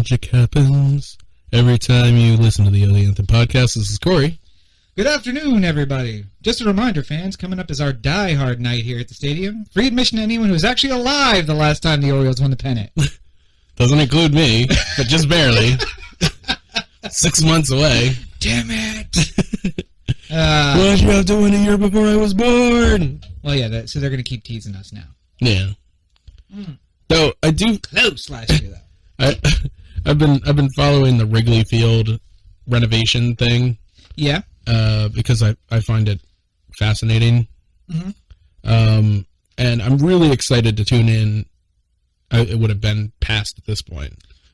Magic happens every time you listen to the Anthem podcast. This is Corey. Good afternoon, everybody. Just a reminder, fans, coming up is our die-hard night here at the stadium. Free admission to anyone who was actually alive the last time the Orioles won the pennant. Doesn't include me, but just barely. 6 months away. Damn it! Why'd you have to win a year before I was born? Well, yeah, so they're going to keep teasing us now. Yeah. So I do close last year, though. I've been following the Wrigley Field renovation thing. Yeah. Because I find it fascinating. Mm-hmm. And I'm really excited to tune in. It would have been past at this point.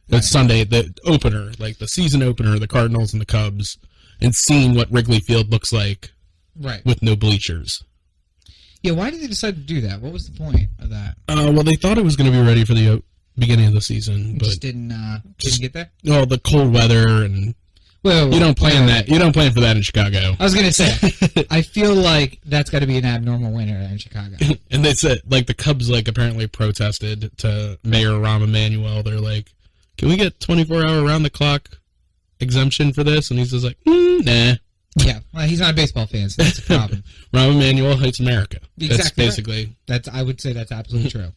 But right. Sunday, the opener, like the season opener, the Cardinals and the Cubs, and seeing what Wrigley Field looks like, right, with no bleachers. Yeah, why did they decide to do that? What was the point of that? Well, they thought it was going to be ready for the beginning of the season, but just didn't get there. Well, the cold weather and you don't plan that. You don't plan for that in Chicago. I was going to say, I feel like that's got to be an abnormal winter in Chicago. And they said, like, the Cubs, like, apparently protested to Mayor Rahm Emanuel. They're like, "Can we get 24-hour round-the-clock exemption for this?" And he's just like, "Nah." Yeah, well, he's not a baseball fan, so that's a problem. Rahm Emanuel hates America. Exactly. That's basically. Right. I would say that's absolutely true.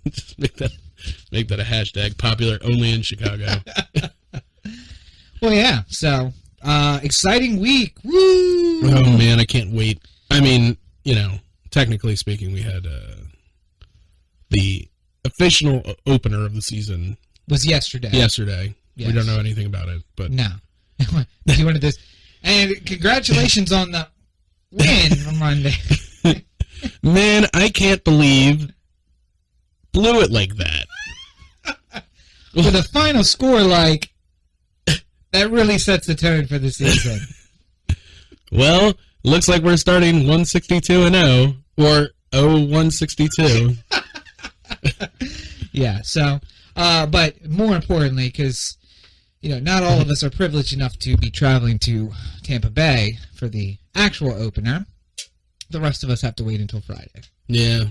Just make that a hashtag. Popular only in Chicago. Well, yeah. So, exciting week. Woo! Oh man, I can't wait. I mean, technically speaking, we had the official opener of the season was yesterday. Yesterday. Yes. We don't know anything about it, but no. You wanted this, and congratulations on the win on Monday. Man, I can't believe blew it like that. With a final score like that really sets the tone for the season. Well, looks like we're starting 162-0 or 0-162. Yeah. So, but more importantly, because not all of us are privileged enough to be traveling to Tampa Bay for the actual opener. The rest of us have to wait until Friday. Yeah.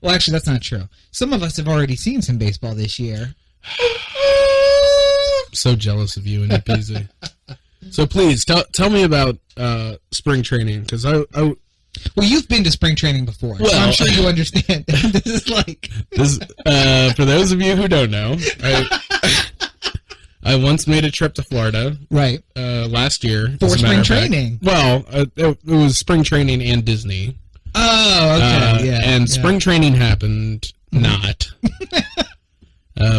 Well, actually, that's not true. Some of us have already seen some baseball this year. So jealous of you and busy. So please tell me about spring training, because well, you've been to spring training before, so I'm sure you understand. This is like for those of you who don't know, I once made a trip to Florida, right? Last year for spring training. Well, it was spring training and Disney. Oh, okay, yeah. And spring training happened not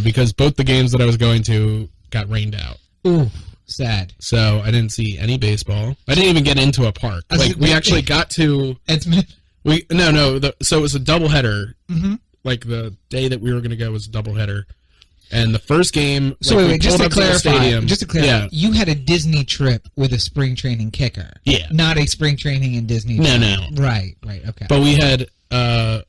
because both the games that I was going to got rained out. Ooh, sad. So I didn't see any baseball. I didn't even get into a park. Like we actually got to. So it was a doubleheader. Mm-hmm. Like the day that we were going to go was a doubleheader. And the first game, so wait, just to clarify, yeah. You had a Disney trip with a spring training kicker. Yeah. Not a spring training and Disney trip. No. Right, okay. But we had, the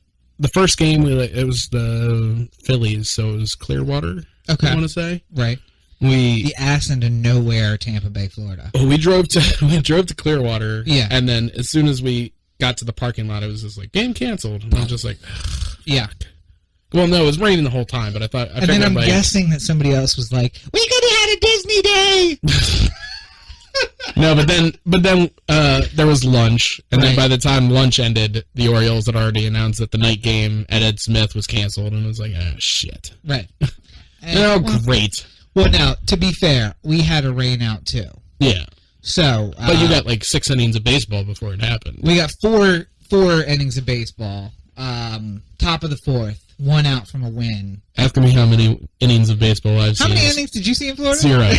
first game, it was the Phillies, so it was Clearwater, okay. I want to say. Right. The ass into nowhere, Tampa Bay, Florida. Well, we drove to Clearwater, yeah. And then as soon as we got to the parking lot, it was just like, game canceled. And I was just like, yeah. Well, no, it was raining the whole time, but I and then I'm guessing that somebody else was like, "We could have had a Disney day." No, but then there was lunch, and right. Then by the time lunch ended, the Orioles had already announced that the night game at Ed Smith was canceled, and it was like, ah, shit. Right. Great. Well, now to be fair, we had a rain out too. Yeah. So, but you got like 6 innings of baseball before it happened. We got four innings of baseball. Top of the fourth. 1 out from a win. Ask me how many innings of baseball I've seen. How many innings did you see in Florida? 0.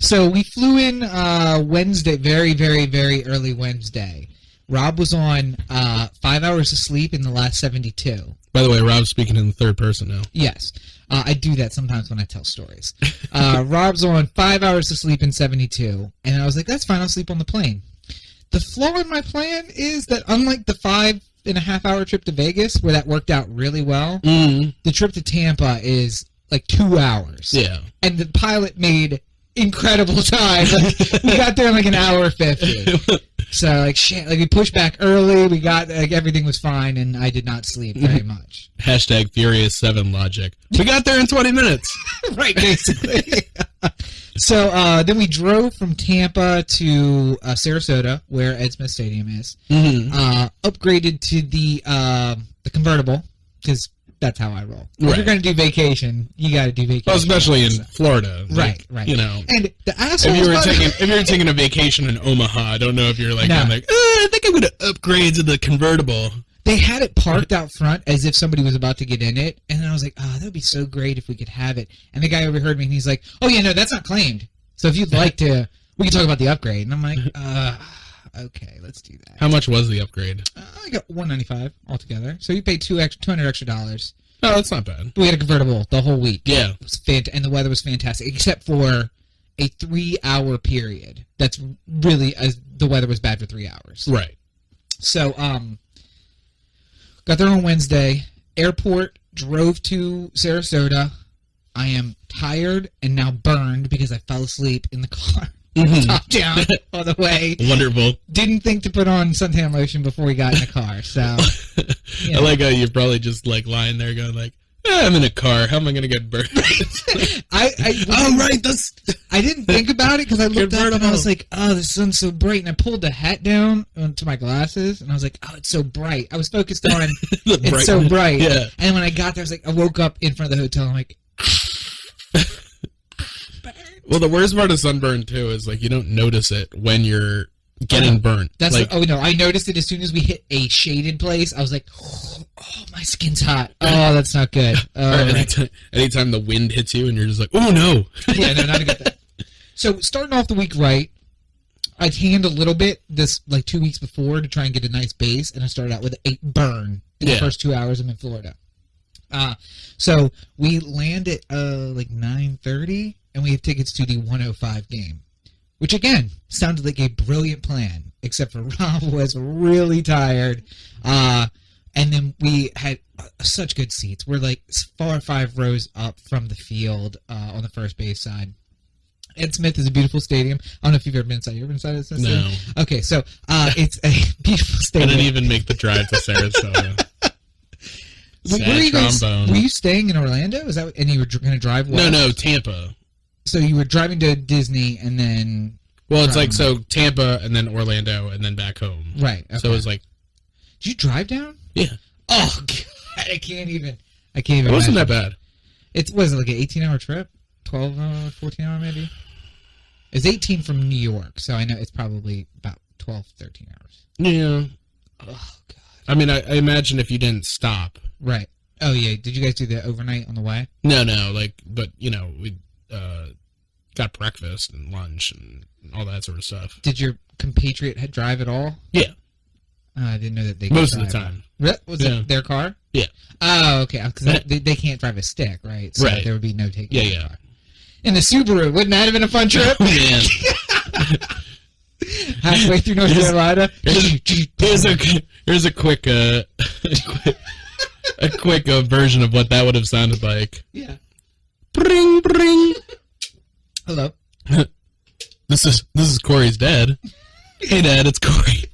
So we flew in Wednesday, very, very, very early Wednesday. Rob was on 5 hours of sleep in the last 72. By the way, Rob's speaking in the third person now. Yes. I do that sometimes when I tell stories. Rob's on 5 hours of sleep in 72. And I was like, that's fine, I'll sleep on the plane. The flaw in my plan is that unlike the 5.5-hour trip to Vegas, where that worked out really well, the trip to Tampa is like 2 hours. Yeah. And the pilot made incredible time. Like, we got there in like an hour 50. So like shit, like we pushed back early. We got like everything was fine, and I did not sleep very much. Hashtag Furious 7 logic. We got there in 20 minutes. Right, basically. So then we drove from Tampa to Sarasota, where Ed Smith Stadium is. Upgraded to the convertible, because that's how I roll. If you're going to do vacation, you got to do vacation. Well, especially in Florida. Right, right. You know. And the asshole. If you were taking a vacation in Omaha, I don't know if you're like, I'm like, I think I'm going to upgrade to the convertible. They had it parked out front as if somebody was about to get in it, and then I was like, that would be so great if we could have it. And the guy overheard me, and he's like, oh, yeah, no, that's not claimed. So if you'd like to, we can talk about the upgrade. And I'm like, okay, let's do that. How much was the upgrade? I got $195 altogether. So you paid $200 extra. Oh, that's not bad. We had a convertible the whole week. Yeah. It was and the weather was fantastic, except for a 3-hour period. That's really, the weather was bad for 3 hours. Right. So, got there on Wednesday. Airport, drove to Sarasota. I am tired and now burned because I fell asleep in the car. Top down all the way. Wonderful. Didn't think to put on suntan lotion before we got in the car. So I like how you're probably just like lying there going like, I'm in a car. How am I going to get burned? I didn't think about it because I looked up and I was like, oh, the sun's so bright. And I pulled the hat down onto my glasses and I was like, oh, it's so bright. I was focused on it's so bright. Yeah. And when I got there, I was like, I woke up in front of the hotel and I'm like, well, the worst part of sunburn too is like you don't notice it when you're getting burnt. That's like, no, I noticed it as soon as we hit a shaded place. I was like, oh, my skin's hot. Oh, that's not good. Anytime the wind hits you and you're just like, oh no. Yeah, no, not a good thing. So starting off the week right, I tanned a little bit this like 2 weeks before to try and get a nice base, and I started out with a burn in the first 2 hours I'm in Florida. So we land at like 9:30, and we have tickets to the 105 game, which again sounded like a brilliant plan, except for Rob was really tired. And then we had such good seats. We're like 4 or 5 rows up from the field on the first base side. Ed Smith is a beautiful stadium. I don't know if you've ever been inside. You ever been inside of this? No. Okay, so it's a beautiful stadium. I didn't even make the drive to Sarasota. Were you staying in Orlando? Is that and you were going to drive west? No, Tampa. So you were driving to Disney and then... Well, it's like, so Tampa and then Orlando and then back home. Right. Okay. So it was like... Did you drive down? Yeah. Oh, God, I can't even It wasn't that bad. Was it like an 18-hour trip? 12-hour, 14-hour maybe? It's 18 from New York, so I know it's probably about 12, 13 hours. Yeah. Oh, God. I mean, I imagine if you didn't stop. Right. Oh, yeah. Did you guys do the overnight on the way? No, but, you know, we got breakfast and lunch and all that sort of stuff. Did your compatriot drive at all? Yeah. I didn't know that they Most of the time. Was it their car? Yeah. Oh, okay. Because they can't drive a stick, right? So there would be no taking. Yeah. Car. In the Subaru, wouldn't that have been a fun trip? Oh, man. Halfway through North Carolina. Here's a quick version of what that would have sounded like. Yeah. Bring, bring. Hello. This is Corey's dad. Hey, Dad, it's Corey.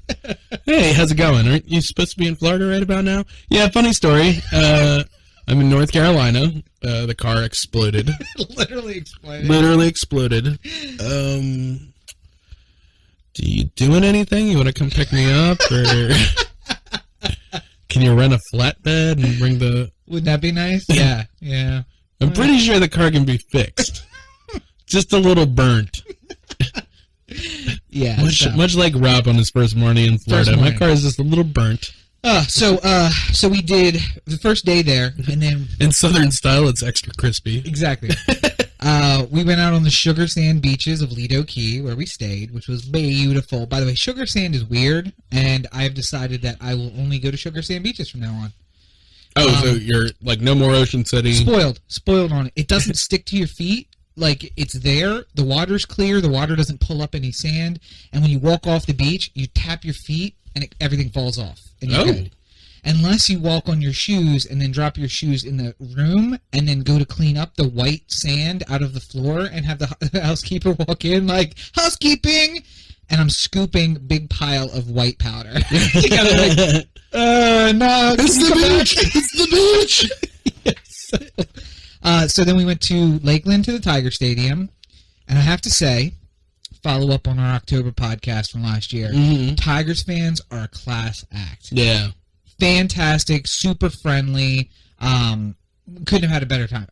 Hey, how's it going? Aren't you supposed to be in Florida right about now? Yeah, funny story. I'm in North Carolina. The car exploded. Literally exploded. Do you doing anything? You want to come pick me up, or can you rent a flatbed and bring the? Wouldn't that be nice? Yeah. I'm pretty sure the car can be fixed. Just a little burnt. Yeah. Much like Rob on his first morning in Florida. My car is just a little burnt. So we did the first day there, and then in Southern style, it's extra crispy. Exactly. We went out on the sugar sand beaches of Lido Key, where we stayed, which was beautiful. By the way, sugar sand is weird, and I've decided that I will only go to sugar sand beaches from now on. Oh, so you're like no more Ocean City? Spoiled on it. It doesn't stick to your feet. Like, it's there. The water's clear. The water doesn't pull up any sand. And when you walk off the beach, you tap your feet, and everything falls off. And you're good. unless you walk on your shoes and then drop your shoes in the room and then go to clean up the white sand out of the floor and have the housekeeper walk in like, housekeeping! And I'm scooping big pile of white powder. Together, like, no, it's the beach! Yes. So then we went to Lakeland to the Tiger Stadium. And I have to say, follow up on our October podcast from last year, Tigers fans are a class act. Yeah. Fantastic, super friendly. Couldn't have had a better time.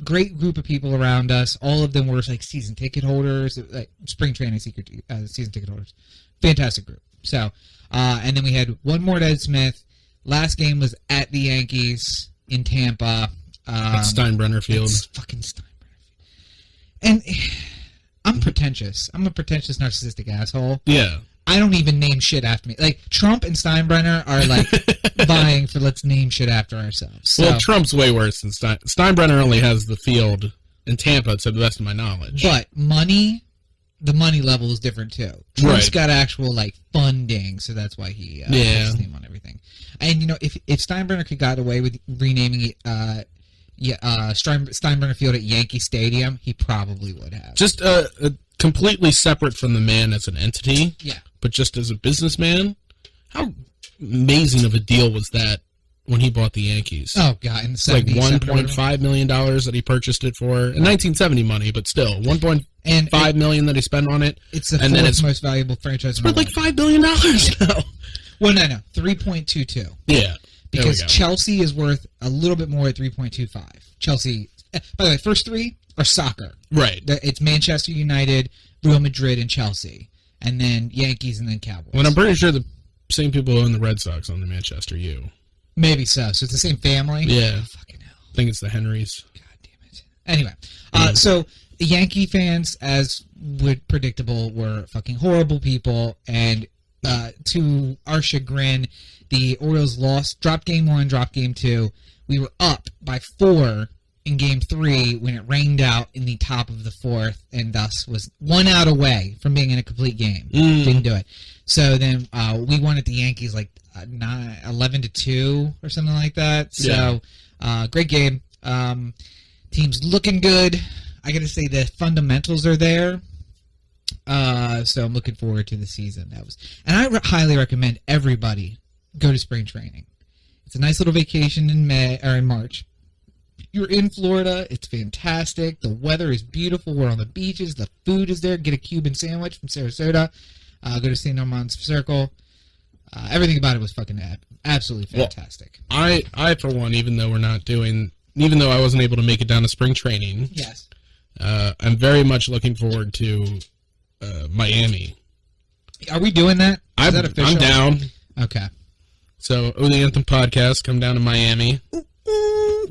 Great group of people around us. All of them were like season ticket holders, like spring training season ticket holders. Fantastic group. So, and then we had one more at Ed Smith. Last game was at the Yankees in Tampa. At Steinbrenner Field. It's fucking Steinbrenner Field. And I'm pretentious. I'm a pretentious, narcissistic asshole. Yeah. I don't even name shit after me. Like, Trump and Steinbrenner are, like, vying for let's name shit after ourselves. So. Well, Trump's way worse than Steinbrenner only has the field in Tampa, to the best of my knowledge. But the money level is different, too. Trump's got actual, like, funding, so that's why he puts his name on everything. And, you know, if Steinbrenner could got away with renaming it, Steinbrenner Field at Yankee Stadium, he probably would have. Just completely separate from the man as an entity. Yeah. But just as a businessman, how amazing of a deal was that when he bought the Yankees? Oh, God. In the 70s, like $1.5 million that he purchased it for. In 1970 money, but still. $1.5 million that he spent on it. It's the fourth most valuable franchise. It's worth like $5 billion now. Well, no. 3.22. Yeah. Because Chelsea is worth a little bit more at 3.25. Chelsea, by the way, first three are soccer. Right. It's Manchester United, Real Madrid, and Chelsea. And then Yankees, and then Cowboys. Well, I'm pretty sure the same people who own the Red Sox own the Manchester U. Maybe so. So it's the same family? Yeah. Oh, fucking hell. I think it's the Henrys. God damn it. Anyway, so the Yankee fans, as predictable, were fucking horrible people. And to our chagrin, the Orioles dropped game 1, dropped game 2. We were up by 4 in game 3 when it rained out in the top of the 4th, and thus was 1 out away from being in a complete game. Didn't do it. So then we won at the Yankees like 11-2 or something like that. So great game. Team's looking good. I got to say the fundamentals are there. So I'm looking forward to the season. And I highly recommend everybody go to spring training. It's a nice little vacation in March. You're in Florida. It's fantastic. The weather is beautiful. We're on the beaches. The food is there. Get a Cuban sandwich from Sarasota. Go to St. Armand's Circle. Everything about it was fucking absolutely fantastic. Well, I for one, even though I wasn't able to make it down to spring training. Yes. I'm very much looking forward to Miami. Are we doing that? Is that official? I'm down. Okay. So, the Anthem podcast, come down to Miami.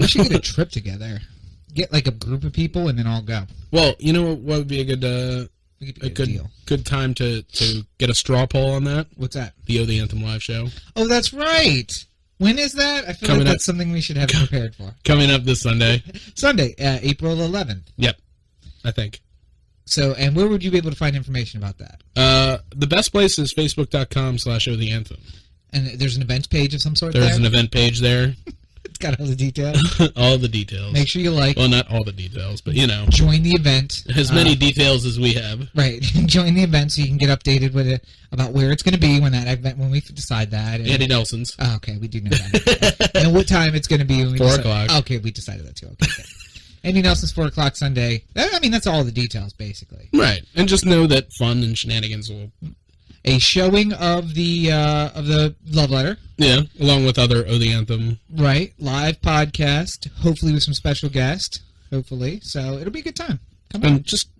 We should get a trip together. Get like a group of people and then all go. Well, you know what would be a good time to get a straw poll on that? What's that? The Anthem live show. Oh, that's right. When is that? I feel like that's something we should have prepared for. Coming up this Sunday. Sunday, April 11th. Yep, I think. So, and where would you be able to find information about that? The best place is facebook.com/ohtheanthem. And there's an events page of some sort There's an event page there. It's got all the details. All the details. Make sure you like. Well, not all the details, but you know. Join the event. As many details as we have. Right. Join the event so you can get updated with it about where it's going to be when we decide that. Andy Nelson's. Oh, okay, we do know that. And what time it's going to be. When 4 o'clock. Okay, we decided that too. Okay. Andy Nelson's 4 o'clock Sunday. I mean, that's all the details, basically. Right. And just know that fun and shenanigans will... A showing of the love letter. Yeah, along with other the Anthem. Right, live podcast. Hopefully with some special guests. Hopefully, so it'll be a good time. Come on, just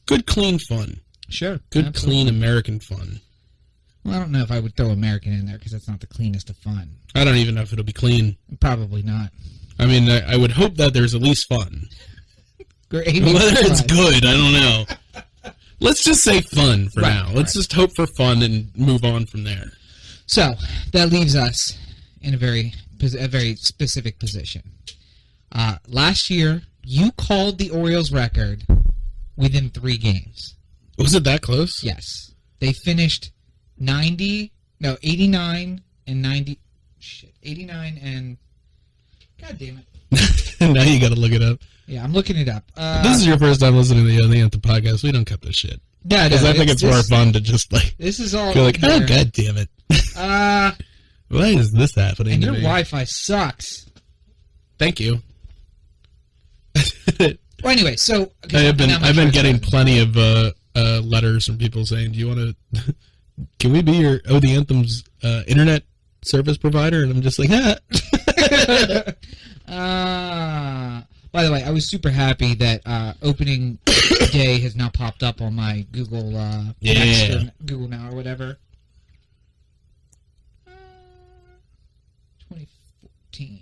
good, clean fun. Sure, good, absolutely. Clean American fun. Well, I don't know if I would throw American in there because that's not the cleanest of fun. I don't even know if it'll be clean. Probably not. I mean, I would hope that there's at least fun. Whether it's good, I don't know. Let's just say fun for now. Let's just hope for fun and move on from there. So that leaves us in a very specific position. Last year, you called the Orioles record within 3 games. Was it that close? Yes. They finished 89 and 90. shit. 89 and... God damn it. Now you got to look it up. Yeah, I'm looking it up. This is your first time listening to the Anthem podcast. We don't cut this shit. Yeah, Because I think it's more fun to just like... This is all... You're like, oh, God damn it. Why is this happening And to your me? Wi-Fi sucks. Thank you. Well, anyway, so... Okay, I've been getting plenty of letters from people saying, do you want to... Can we be your the Anthem's internet service provider? And I'm just like, by the way, I was super happy that opening day has now popped up on my Google Next or Google Now or whatever. 2014.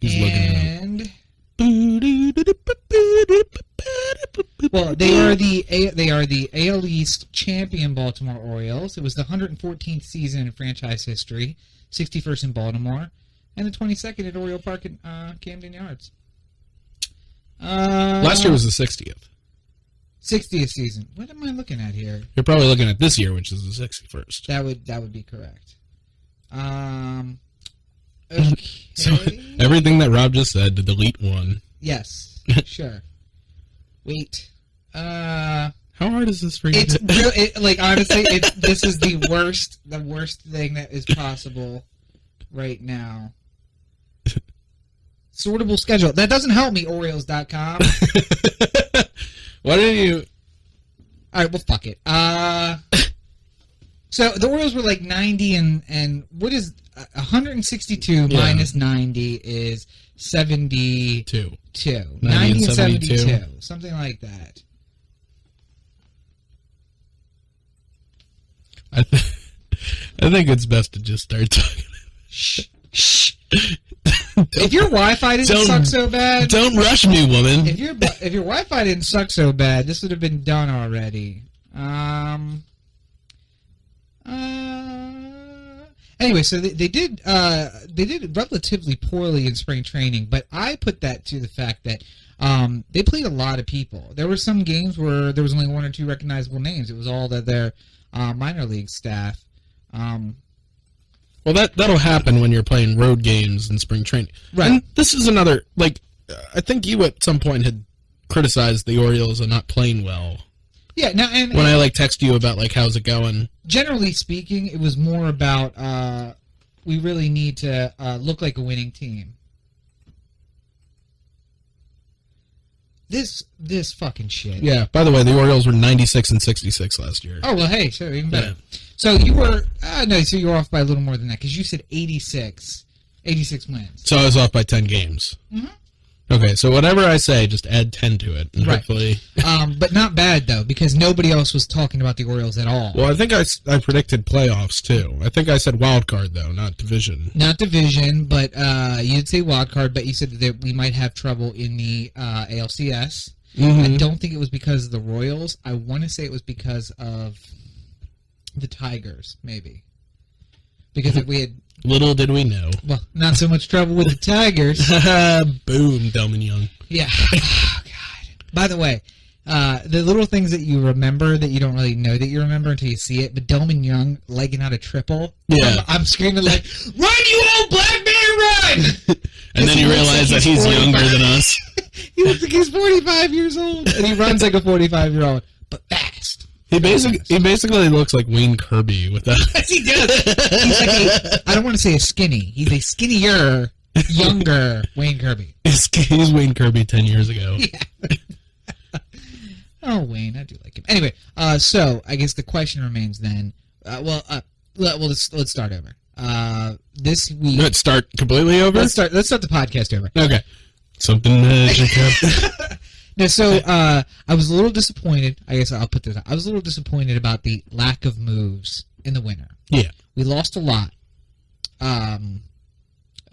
He's looking Well, they are the AL East champion Baltimore Orioles. It was the 114th season in franchise history, 61st in Baltimore, and the 22nd at Oriole Park in Camden Yards. Last year was the 60th. 60th season. What am I looking at here? You're probably looking at this year, which is the 61st. That would be correct. Okay. So everything that Rob just said, to delete one. Yes. Sure. Wait. How hard is this for you? It's like honestly, this is the worst thing that is possible right now. Sortable schedule. That doesn't help me. Orioles.com. Why didn't you? All right. Well, fuck it. So the Orioles were like 90 and what is 162 minus 90 is 72. 90 and 72. Something like that. I think it's best to just start talking. Shh. If your Wi-Fi didn't suck so bad, don't rush me, woman. If your Wi-Fi didn't suck so bad, this would have been done already. Anyway, so they did relatively poorly in spring training, but I put that to the fact that they played a lot of people. There were some games where there was only one or two recognizable names. It was all their minor league staff. Well, that'll happen when you're playing road games in spring training. Right. And this is another, like, I think you at some point had criticized the Orioles on not playing well. Yeah. Now, when I text you about how's it going. Generally speaking, it was more about we really need to look like a winning team. This fucking shit. Yeah. By the way, the Orioles were 96 and 66 last year. Oh well, hey, sure, even better. Yeah. So you were so you were off by a little more than that because you said 86 wins. So I was off by 10 games. Mm-hmm. Okay, so whatever I say, just add 10 to it, and hopefully. But not bad though, because nobody else was talking about the Orioles at all. Well, I think I predicted playoffs too. I think I said wild card though, not division. Not division, but you'd say wild card. But you said that we might have trouble in the ALCS. Mm-hmm. I don't think it was because of the Royals. I want to say it was because of the Tigers, maybe. Because if we had... Little did we know. Well, not so much trouble with the Tigers. Boom, Delman Young. Yeah. Oh, God. By the way, the little things that you remember that you don't really know that you remember until you see it, but Delman Young legging out a triple. Yeah. I'm screaming like, run, you old black man, run! And then you realize that he's younger than us. He looks like he's 45 years old, and he runs like a 45-year-old, but fast. He basically looks like Wayne Kirby with that. Yes, he does. He's like I don't want to say a skinny. He's a skinnier, younger Wayne Kirby. He's Wayne Kirby 10 years ago. Yeah. Oh, Wayne, I do like him. Anyway, so I guess the question remains then. Let's start over. This week. Let's start completely over. Let's start the podcast over. Okay. Something magic happened. No, so I was a little disappointed. I guess I'll put this out. I was a little disappointed about the lack of moves in the winter. Yeah. We lost a lot. Home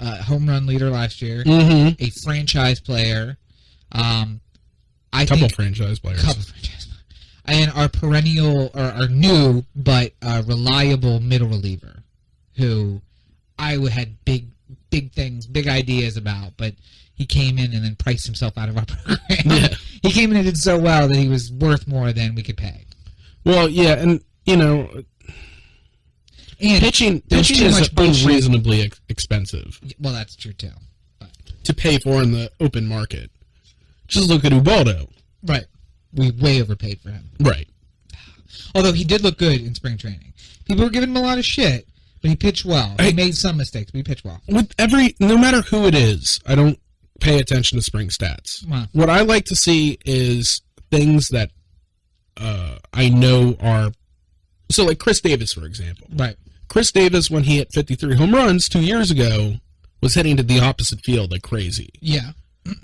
run leader last year. Mm-hmm. A franchise player. Couple franchise players. And our perennial, or our new, but reliable middle reliever, who I had big things, big ideas about, but he came in and then priced himself out of our program. Yeah. He came in and did so well that he was worth more than we could pay. Well, yeah, and, And pitching there's too is much bullshit. unreasonably expensive Well, that's true too. But. to pay for in the open market. Just look at Ubaldo. Right. We way overpaid for him. Right. Although he did look good in spring training. People were giving him a lot of shit, but he pitched well. He made some mistakes, but he pitched well. With no matter who it is, I don't pay attention to spring stats. Wow. What I like to see is things that I know are... So, like Chris Davis, for example. Right. Chris Davis, when he hit 53 home runs 2 years ago, was hitting to the opposite field like crazy. Yeah.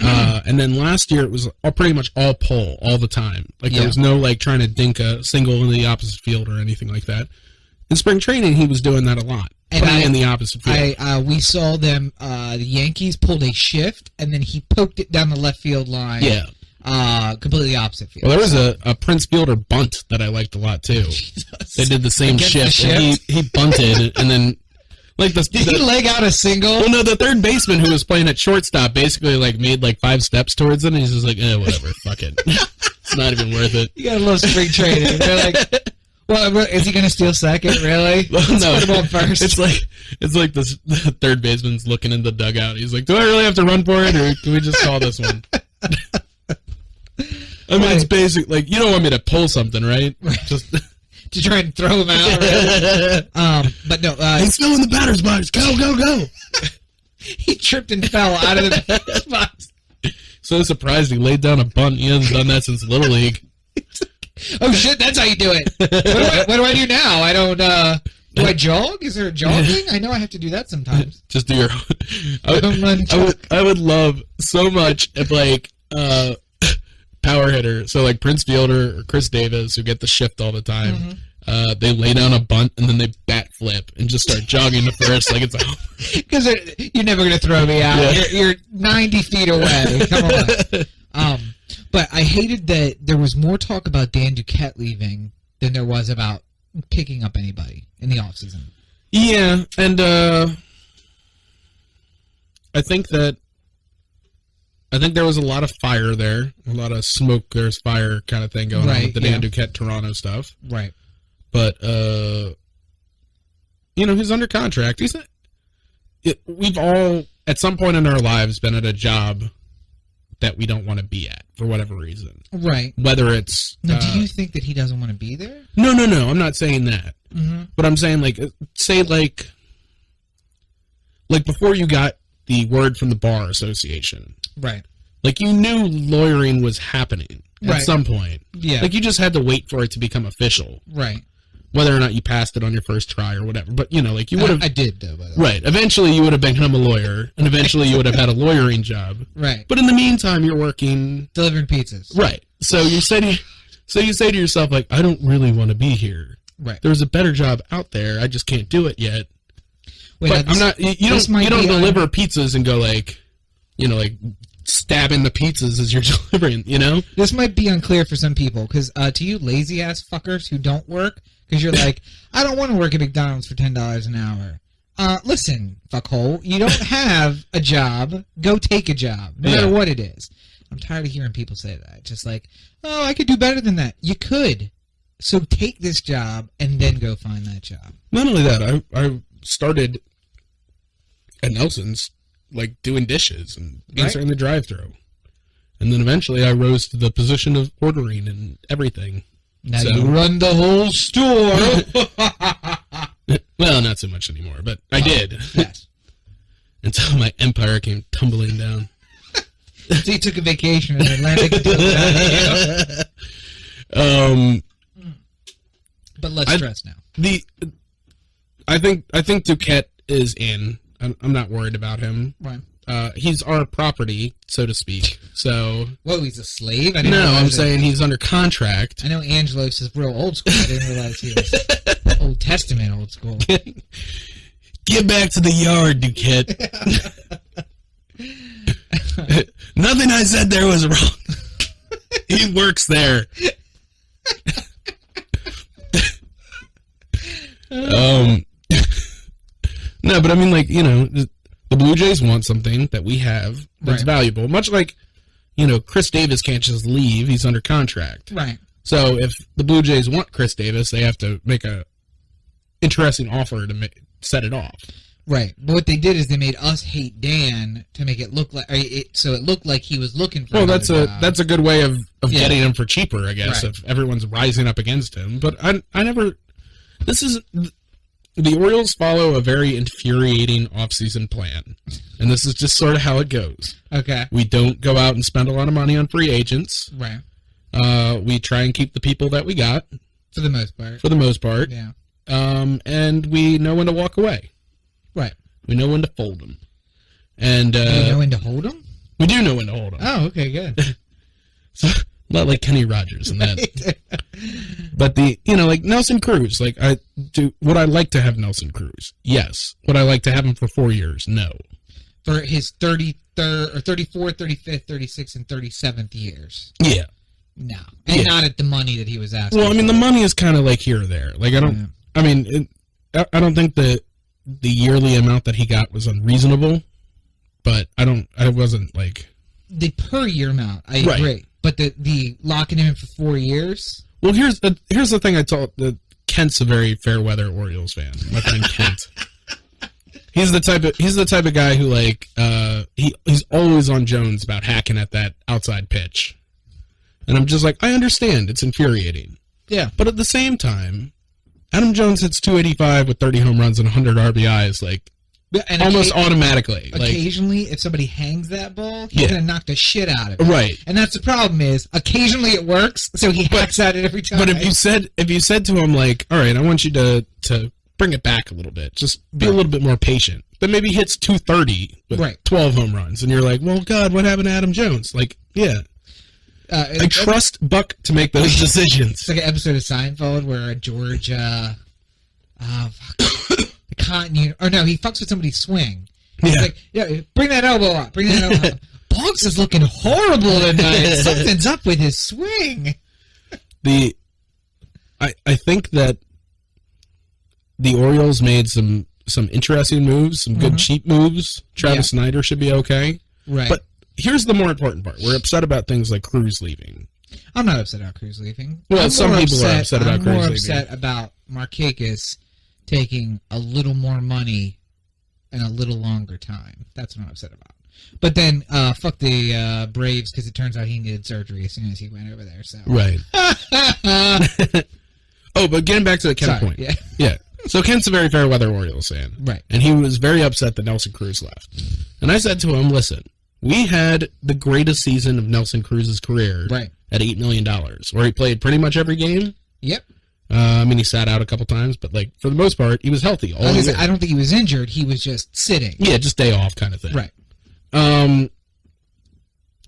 And then last year, it was pretty much all pull all the time. Like, Yeah. there was no, like, trying to dink a single in the opposite field or anything like that. In spring training, he was doing that a lot. And putting in the opposite field. We saw them, the Yankees pulled a shift, and then he poked it down the left field line. Yeah. Completely opposite field. Well, there was a Prince Fielder bunt that I liked a lot, too. Jesus. They did the same Against the shift, and he bunted, and then... Like Did he leg out a single? Well, no, the third baseman who was playing at shortstop basically like made like 5 steps towards it, and he's just like, whatever, fuck it. It's not even worth it. You gotta love spring training. They're like, well, is he gonna steal second? Really? Well, Let's no, put him on first. It's like this. The third baseman's looking in the dugout. He's like, do I really have to run for it, or can we just call this one? I mean, it's basic. Like, you don't want me to pull something, right? Just. To try and throw him out. Right? But no. He's still in the batter's box. Go, go, go. He tripped and fell out of the batter's box. So surprised he laid down a bunt. He hasn't done that since Little League. Oh, shit, that's how you do it. What do I do now? I don't, do I jog? Is there a jogging? I know I have to do that sometimes. Just do your... I would love so much if, like, power hitter, so like Prince Fielder or Chris Davis, who get the shift all the time, they lay down a bunt and then they bat flip and just start jogging to first like it's a... Because you're never going to throw me out. Yeah. You're 90 feet away. Come on. But I hated that there was more talk about Dan Duquette leaving than there was about picking up anybody in the offseason. Yeah, and I think there was a lot of fire there, a lot of smoke, there's fire kind of thing going on with the Dan Duquette Toronto stuff. Right. But, he's under contract. We've all, at some point in our lives, been at a job that we don't want to be at, for whatever reason. Right. Whether it's... Now, do you think that he doesn't want to be there? No, I'm not saying that. Mm-hmm. But I'm saying, like, say, like before you got the word from the Bar Association. Right. Like, you knew lawyering was happening at some point. Yeah. Like, you just had to wait for it to become official. Right. Whether or not you passed it on your first try or whatever. But, like, you would have... I did, though, by the way. Right. Eventually, you would have become a lawyer, and eventually you would have had a lawyering job. Right. But in the meantime, you're working... Delivering pizzas. Right. So you say to yourself, like, I don't really want to be here. Right. There's a better job out there. I just can't do it yet. Wait, but I'm not... You don't deliver pizzas and go, like, like... stabbing the pizzas as you're delivering, This might be unclear for some people, because to you lazy-ass fuckers who don't work, because you're like, I don't want to work at McDonald's for $10 an hour. Listen, fuckhole, you don't have a job. Go take a job, no matter what it is. I'm tired of hearing people say that. Just like, oh, I could do better than that. You could. So take this job and then go find that job. Not only that, I started at Nelson's, like, doing dishes and answering the drive-thru. And then eventually I rose to the position of ordering and everything. Now you run the whole store. Well, not so much anymore, but I did. Yes. Until my empire came tumbling down. So you took a vacation in Atlantic. But less stress now. I think Duquette is in. I'm not worried about him. Right. He's our property, so to speak. So. Whoa, he's a slave? I'm saying he's under contract. I know Angelos is real old school. I didn't realize he was Old Testament old school. Get back to the yard, Duquette. Nothing I said there was wrong. He works there. No, but I mean, like, the Blue Jays want something that we have that's valuable. Much like, Chris Davis can't just leave. He's under contract. Right. So if the Blue Jays want Chris Davis, they have to make a interesting offer to set it off. Right. But what they did is they made us hate Dan to make it look like so it looked like he was looking for. Well, that's a good way of getting him for cheaper, I guess. Right. If everyone's rising up against him, but I never. This is the Orioles follow a very infuriating offseason plan, and this is just sort of how it goes. Okay. We don't go out and spend a lot of money on free agents. Right. We try and keep the people that we got For the most part. for the most part. Yeah. And we know when to walk away. Right. We know when to fold them. And Do you know when to hold him? we do know when to hold them. Oh, okay, good. So, not like Kenny Rogers and that. But like Nelson Cruz, like would I like to have Nelson Cruz? Yes. Would I like to have him for 4 years? No. For his 33rd or 34th, 35th, 36th, and 37th years. Yeah. No. And not at the money that he was asking. Well, I mean, the money is kind of like here or there. Like, I don't think the yearly amount that he got was unreasonable, but I wasn't like. The per year amount, I agree. But the locking him in for 4 years. Well, here's the thing I told Kent's a very fair weather Orioles fan. My friend Kent. He's the type of guy who like he's always on Jones about hacking at that outside pitch. And I'm just like, I understand, it's infuriating. Yeah. But at the same time, Adam Jones hits 285 with 30 home runs and 100 RBIs like and almost automatically. Occasionally, if somebody hangs that ball, he's going to knock the shit out of it. Right. And that's the problem is, occasionally it works, so he hacks at it every time. But if you said to him, like, all right, I want you to bring it back a little bit, just be a little bit more patient, then maybe he hits 230 with 12 home runs, and you're like, well, God, what happened to Adam Jones? Like, yeah. I trust Buck to make those decisions. It's like an episode of Seinfeld where George, the cotton unit, or no, he fucks with somebody's swing. He's like, yeah, bring that elbow up, bring that elbow up. Boggs is looking horrible tonight. Something's up with his swing. I think that the Orioles made some interesting moves, some good cheap moves. Travis Snyder should be okay. Right. But here's the more important part. We're upset about things like Cruz leaving. I'm not upset about Cruz leaving. Well, some people are upset about Cruz leaving. I'm more upset about Markakis taking a little more money and a little longer time. That's what I'm upset about. But then, fuck the Braves, because it turns out he needed surgery as soon as he went over there. So right. Oh, but getting back to the Kent point. Yeah. So Kent's a very fair weather Orioles fan. Right. And he was very upset that Nelson Cruz left. And I said to him, listen, we had the greatest season of Nelson Cruz's career at $8 million, where he played pretty much every game. Yep. I mean, he sat out a couple times, but like for the most part, he was healthy all year. I don't think he was injured. He was just sitting. Yeah, just day off kind of thing. Right.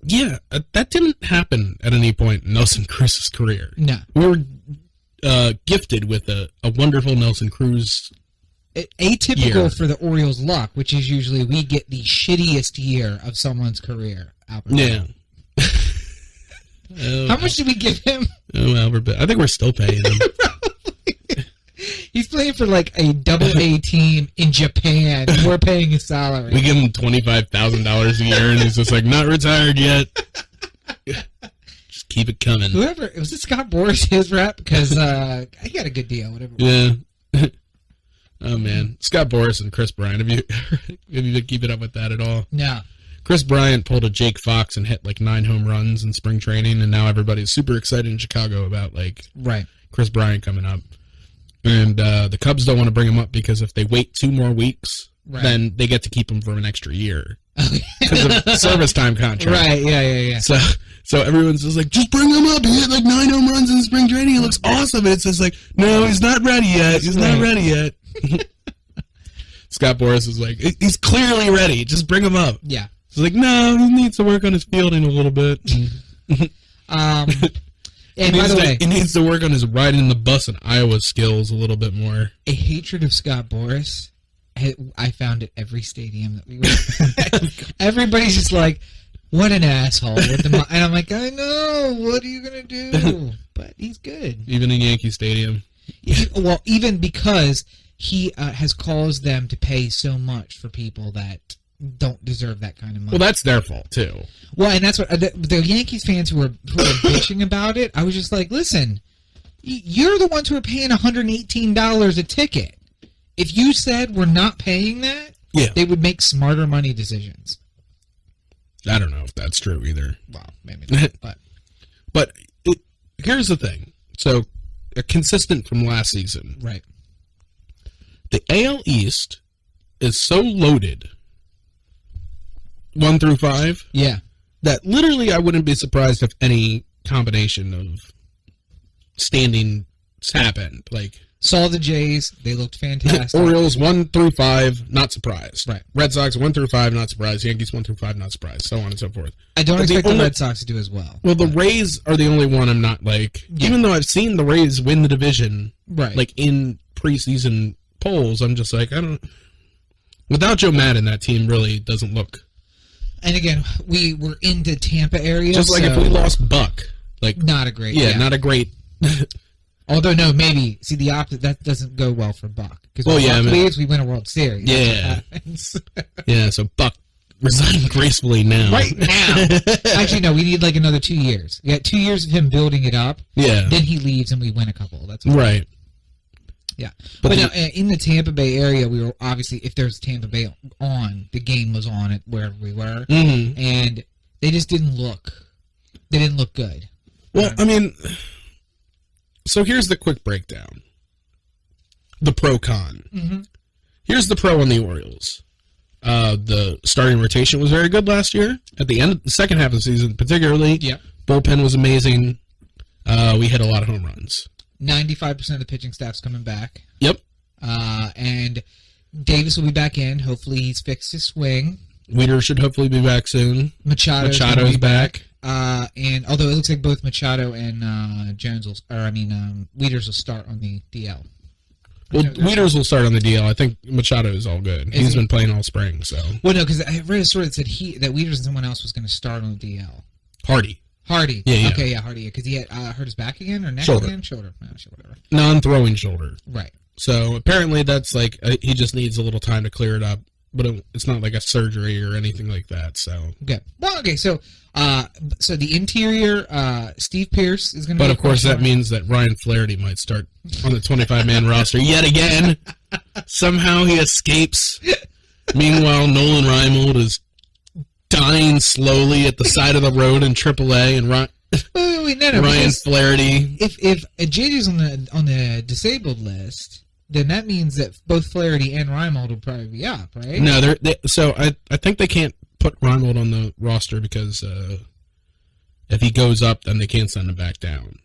Yeah, that didn't happen at any point in Nelson Cruz's career. No. We were gifted with a wonderful Nelson Cruz atypical year. For the Orioles' luck, which is usually we get the shittiest year of someone's career. Albert yeah. How much did we give him? Oh, Albert, I think we're still paying him. He's playing for like a double-A team in Japan. We're paying his salary. We give him $25,000 a year, and he's just like, not retired yet. Just keep it coming. Whoever, was it Scott Boras, his rep? Because he got a good deal, whatever. Yeah. Oh, man. Scott Boras and Chris Bryant. Have you been keeping up with that at all? No. Chris Bryant pulled a Jake Fox and hit like 9 home runs in spring training, and now everybody's super excited in Chicago about like Chris Bryant coming up. And the Cubs don't want to bring him up because if they wait 2 more weeks, then they get to keep him for an extra year because of service time contract. Right? Yeah. So everyone's just like, just bring him up. He hit like 9 home runs in spring training. He looks awesome. And it's just like, no, he's not ready yet. He's not ready yet. Scott Boras is like, he's clearly ready. Just bring him up. Yeah. He's like, no, he needs to work on his fielding a little bit. And by the way, he needs to work on his riding the bus and Iowa skills a little bit more. A hatred of Scott Boras, I found at every stadium that we went. Everybody's just like, what an asshole. And I'm like, I know. What are you going to do? But he's good. Even in Yankee Stadium. Well, even because he has caused them to pay so much for people that don't deserve that kind of money. Well, that's their fault, too. Well, and that's what the Yankees fans who were bitching about it, I was just like, listen, you're the ones who are paying $118 a ticket. if you said we're not paying that, they would make smarter money decisions. I don't know if that's true either. Well, maybe not, but here's the thing. So, consistent from last season. Right. The AL East is so loaded, 1 through 5. Yeah. That literally I wouldn't be surprised if any combination of standings happened. Like, saw the Jays, they looked fantastic. Orioles 1 through 5, not surprised. Right. Red Sox 1 through 5, not surprised. Yankees 1 through 5, not surprised. So on and so forth. I don't expect the Red Sox to do as well. Well, the Rays are the only one I'm not like. Yeah. Even though I've seen the Rays win the division, right? Like in preseason polls, I'm just like, I don't. Without Joe Madden, that team really doesn't look. And again, we were into Tampa area. Just like if we lost Buck, like not a great. Yeah, not a great. Although no, maybe see the opposite. That doesn't go well for Buck because we win a World Series. Yeah, yeah. So Buck resigned gracefully now. Right now, actually, no. We need like another 2 years. We got 2 years of him building it up. Yeah. Then he leaves and we win a couple. That's right. Yeah, but now, in the Tampa Bay area, we were obviously if there's Tampa Bay on, the game was on it wherever we were, and they just didn't look. They didn't look good. Well, I mean. So here's the quick breakdown. The pro-con. Mm-hmm. Here's the pro on the Orioles. The starting rotation was very good last year. At the end of the second half of the season, particularly, bullpen was amazing. We hit a lot of home runs. 95% of the pitching staff's coming back. Yep. And Davis will be back in. Hopefully he's fixed his swing. Weeder should hopefully be back soon. Machado's back. And although it looks like both Machado and Weeders will start on the DL. Well, Weeders will start on the DL. I think Machado is all good. He's been playing all spring, so. Well, no, because I read a story that said that Weeders and someone else was going to start on the DL. Hardy. Yeah. Okay, yeah, Hardy. Because he had hurt his back again or neck again? Shoulder. No, whatever. Non-throwing shoulder. Right. So apparently that's like he just needs a little time to clear it up. But it's not like a surgery or anything like that, so. Okay. Well, okay, so the interior, Steve Pearce is going to be... But, of course, that means that Ryan Flaherty might start on the 25-man roster yet again. Somehow he escapes. Meanwhile, Nolan Reimold is dying slowly at the side of the road in AAA, and Ryan Flaherty... If JD's on the disabled list... Then that means that both Flaherty and Reimold will probably be up, right? No, so I think they can't put Reimold on the roster because if he goes up, then they can't send him back down.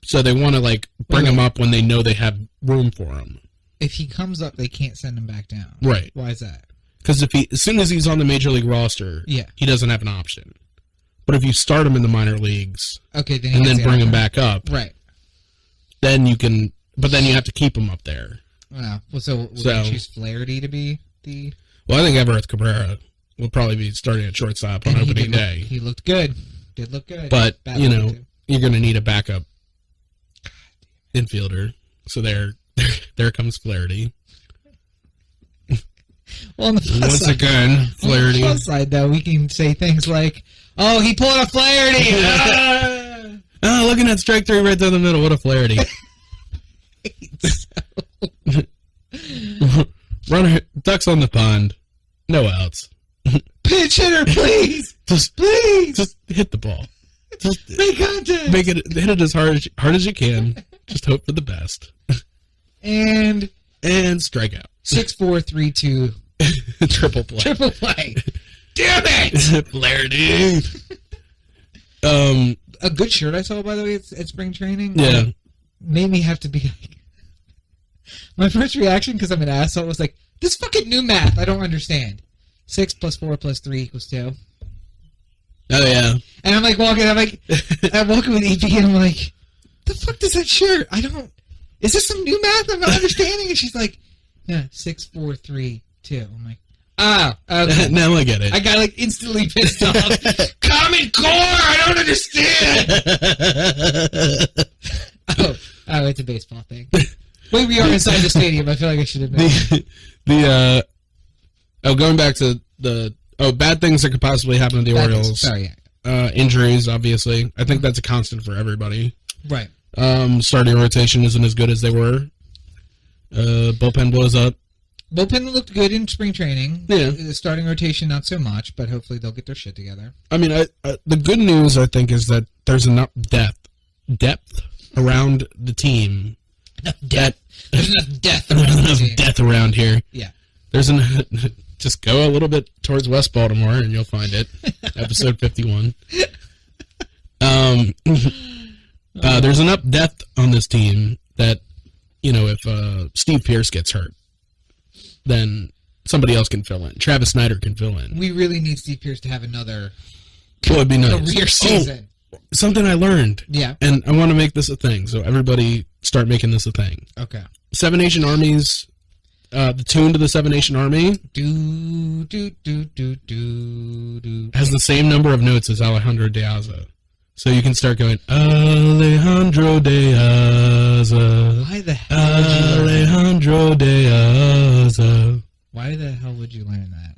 So they want to bring him up when they know they have room for him. If he comes up, they can't send him back down. Right. Why is that? Because as soon as he's on the major league roster, he doesn't have an option. But if you start him in the minor leagues, and then bring him back up, right? Then you can. But then you have to keep him up there. Wow. Well, so would you choose Flaherty to be the... Well, I think Everett Cabrera will probably be starting at shortstop on opening day. He looked good. Did look good. But, you're going to need a backup infielder. So there comes Flaherty. Well, on the plus side, again, Flaherty. On the plus side, though, we can say things like, oh, he pulled a Flaherty! Oh, look at that strike three right down the middle. What a Flaherty. Runner, ducks on the pond, no outs. Pitch hitter, please, just hit the ball. Just make contact. Hit it as hard as you can. Just hope for the best. And strike out. 6-4-3-2. Triple play. Triple play. Damn it, Flaherty. A good shirt I saw, by the way, at spring training. Yeah. Made me have to be like... My first reaction, because I'm an asshole, was like, this fucking new math, I don't understand. 6 + 4 + 3 = 2. Oh, yeah. And I'm like walking, I'm walking with EP, and I'm like, the fuck does that shirt? Is this some new math I'm not understanding? And she's like, yeah, 6, 4, 3, 2. I'm like, okay. Now I get it. I got instantly pissed off. Common Core, I don't understand. Oh, it's a baseball thing. Wait, we are inside the stadium. I feel like I should have known. Going back to bad things that could possibly happen to the Orioles. Sorry, injuries, obviously. I think that's a constant for everybody. Right. Starting rotation isn't as good as they were. Bullpen blows up. Bullpen looked good in spring training. Yeah. The starting rotation, not so much, but hopefully they'll get their shit together. I mean, the good news, I think, is that there's enough depth around the team. There's enough death There's around the enough team. death around here. Yeah. Just go a little bit towards West Baltimore and you'll find it. Episode 51. There's enough depth on this team that, if Steve Pearce gets hurt, then somebody else can fill in. Travis Snyder can fill in. We really need Steve Pearce to have another It'd be nice. career season. Something I learned. Yeah. And I want to make this a thing, so everybody start making this a thing. Okay. Seven Nation Armies, the tune to the Seven Nation Army Do, do, do, do, do, do. has the same number of notes as Alejandro De Aza. So you can start going, Alejandro De Aza. Why the hell would you learn that? Alejandro De Aza. Why the hell would you learn that?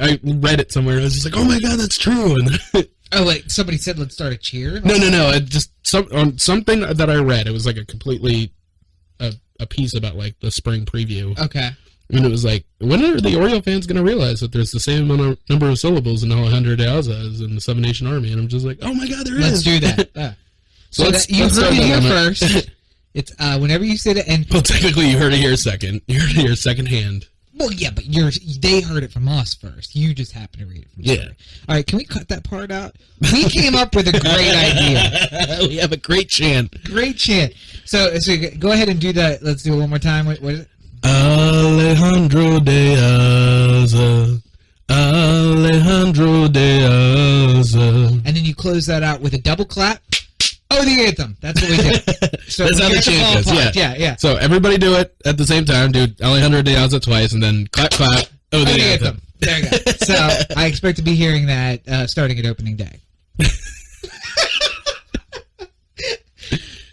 I read it somewhere. I was just like, oh my god, that's true. And Oh, wait, somebody said let's start a cheer? no. It just on something that I read. It was like a completely a piece about like the spring preview. Okay. And it was like, when are the Oriole fans going to realize that there's the same number of syllables in Alejandro De Aza as in the Seven Nation Army? And I'm just like, oh my god, there is. Let's do that. So let's you start heard it here that. first. It's whenever you say it, and Well, technically, you heard it here second. You heard it here secondhand. well, yeah, but they heard it from us first. You just happened to read it from the story. All right, can we cut that part out? We came up with a great idea. We have a great chant. Great chant. So go ahead and do that. Let's do it one more time. What is it? Alejandro De Aza. Alejandro De Aza. And then you close that out with a double clap. Oh, the anthem. That's what we do. So That's how we the got chant ballpark. goes. Yeah. So everybody do it at the same time. Do Alejandro De Aza twice, and then clap, clap. Oh, the anthem. There you go. So I expect to be hearing that starting at opening day.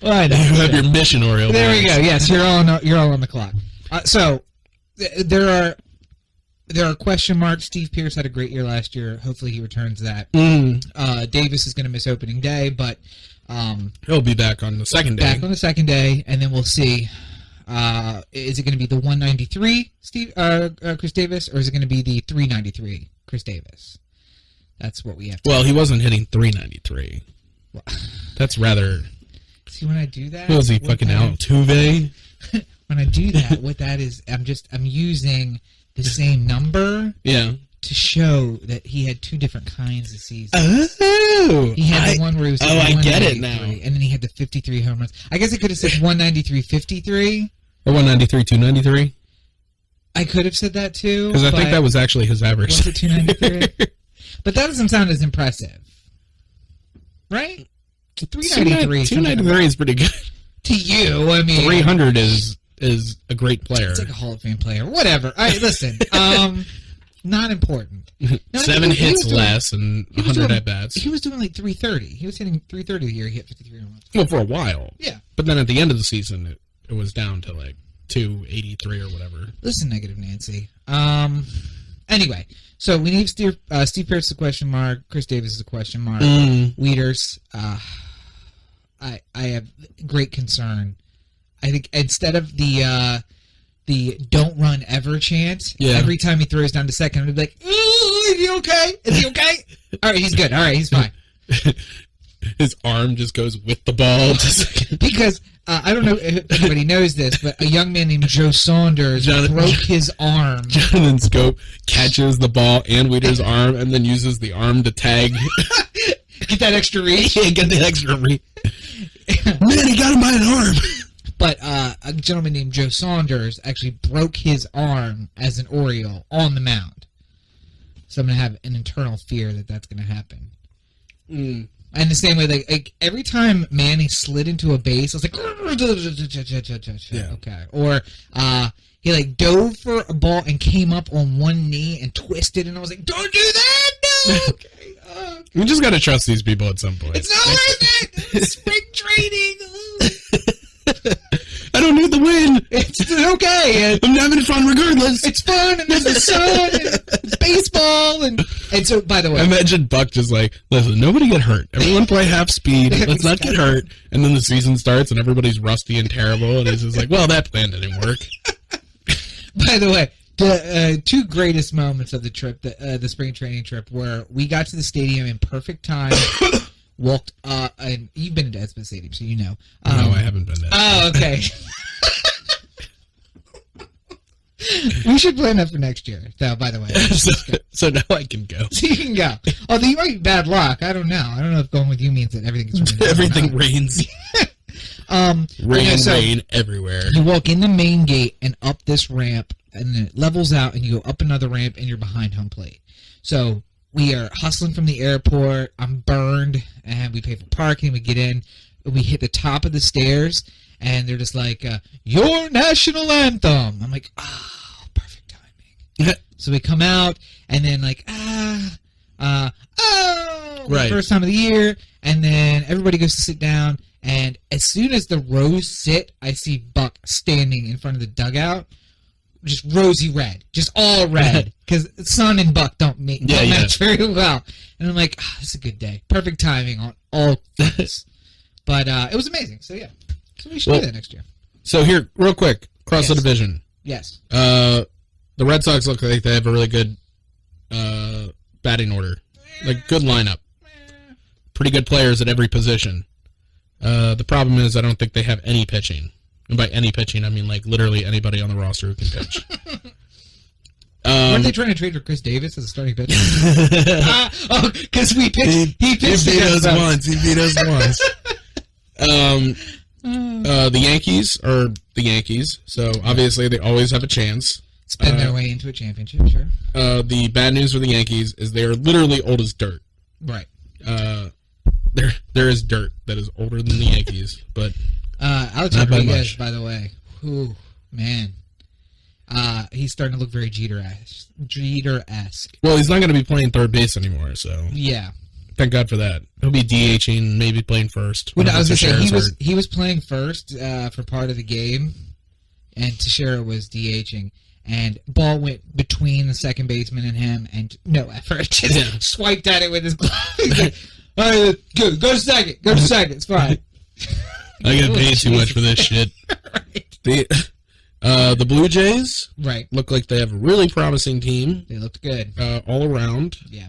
Well, I know. You have your mission, Oriole. There we go. Yes, you're all on the clock. So there are question marks. Steve Pearce had a great year last year. Hopefully he returns that. Davis is going to miss opening day, but he'll be back on the second day. back on the second day, and then we'll see. Is it going to be the 193 Chris Davis, or is it going to be the 393 Chris Davis? That's what we have to Well, he wasn't hitting 393. That's rather. see when I do that. What was he, what fucking that- Altuve? When I do that, what that is, I'm using the same number Yeah. to show that he had two different kinds of seasons. Oh! He had the one where he was I get it now. and then he had the 53 home runs. I guess I could have said 193-53. Or 193, 293? I could have said that too. Because I think but that was actually his average. was it 293? But that doesn't sound as impressive, right? 393. 293 is pretty good. To you, I mean, 300 is a great player. it's like a Hall of Fame player. Whatever. All right, listen. Not important. No, 7 he hits was doing- less and he was 100 doing- at bats. He was doing like 330. He was hitting 330 the year he hit 53 home runs. Well, for a while. Yeah. But then at the end of the season, it was down to like 283 or whatever. Listen, Negative Nancy. Anyway, so we need Steve Pearce is a question mark. Chris Davis is a question mark. Wieters, I have great concern. I think instead of the "Don't run ever" chant, every time he throws down to second, I'd be like, "Is he okay? Is he okay? All right, he's good. All right, he's fine." His arm just goes with the ball. Because I don't know if anybody knows this, but a young man named Joe Saunders broke his arm. Jonathan Scope catches the ball and Wieters' arm and then uses the arm to tag. Get that extra reach. Yeah, get the extra reach. Man, he got him by an arm. But a gentleman named Joe Saunders actually broke his arm as an Oriole on the mound. So I'm going to have an internal fear that that's going to happen. And the same way, like every time Manny slid into a base, I was like, okay. Or he like dove for a ball and came up on one knee and twisted, and I was like, don't do that, no. Okay. We just got to trust these people at some point. It's not worth it. Spring training. I don't need the win. It's okay. I'm having fun regardless. It's fun, and there's the sun, and it's baseball, and so, by the way... Imagine Buck just like, listen, nobody get hurt. Everyone play half speed. Let's not get hurt. And then the season starts, and everybody's rusty and terrible, and he's just like, well, that plan didn't work. By the way, the two greatest moments of the trip, the spring training trip, were we got to the stadium in perfect time, walked, and you've been to Edspin Stadium, so you know. No, I haven't been there. Oh, okay. We should plan that for next year, though, by the way. So now I can go. So you can go. Although you might be bad luck. I don't know. I don't know if going with you means that everything is ruined. Everything rains. Rain everywhere. You walk in the main gate and up this ramp, and then it levels out, and you go up another ramp, and you're behind home plate. So we are hustling from the airport. I'm burned, and we pay for parking. We get in. We hit the top of the stairs, and they're just like, your national anthem. I'm like, oh, perfect timing. So we come out, and then like, right. First time of the year, and then everybody goes to sit down, and as soon as the rows sit, I see Buck standing in front of the dugout, just rosy red, just all red, because Sun and Buck don't match very well. And I'm like, this is a good day. Perfect timing on all fronts. But it was amazing, so yeah. So we should do that next year. So here, real quick, across the division. Yes. The Red Sox look like they have a really good batting order. Like, good lineup. Pretty good players at every position. The problem is I don't think they have any pitching. And by any pitching, I mean, like, literally anybody on the roster who can pitch. Weren't they trying to trade for Chris Davis as a starting pitcher? Because he pitched He beat us once. The Yankees are the Yankees, so obviously they always have a chance. Spend their way into a championship, sure. The bad news for the Yankees is they are literally old as dirt. Right. There is dirt that is older than the Yankees, but Alex Rodriguez, by the way, whew, man, he's starting to look very Jeter-esque. Well, he's not going to be playing third base anymore, so yeah. Thank God for that. He'll be DHing, maybe playing first. Well, I was going to say he was playing first for part of the game, and Teixeira was DHing. And ball went between the second baseman and him, and no effort. Just swiped at it with his glove. He's like, all right, go to second. Go to second. It's fine. I get paid too much for this shit. Right. The Blue Jays look like they have a really promising team. They looked good. All around. Yeah.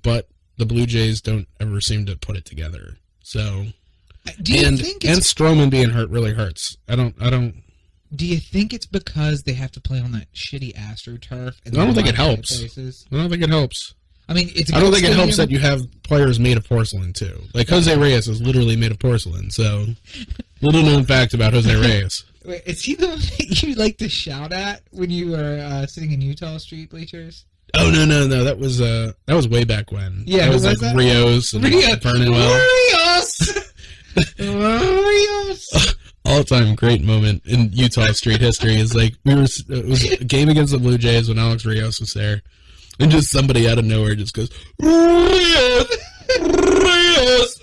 But the Blue Jays don't ever seem to put it together. So, do you think and Stroman being hurt really hurts. I don't. Do you think it's because they have to play on that shitty AstroTurf? I don't think it helps. I don't think it helps. I mean, I don't think it helps that you have players made of porcelain too. Like Jose Reyes is literally made of porcelain. So, little known fact about Jose Reyes. Wait, is he the one that you like to shout at when you were sitting in Utah Street bleachers? Oh no! That was way back when. Yeah, that was like that? Rios and Vernon Wells. Rios. All-time great moment in Utah Street history is like it was a game against the Blue Jays when Alex Rios was there, and just somebody out of nowhere just goes Rios,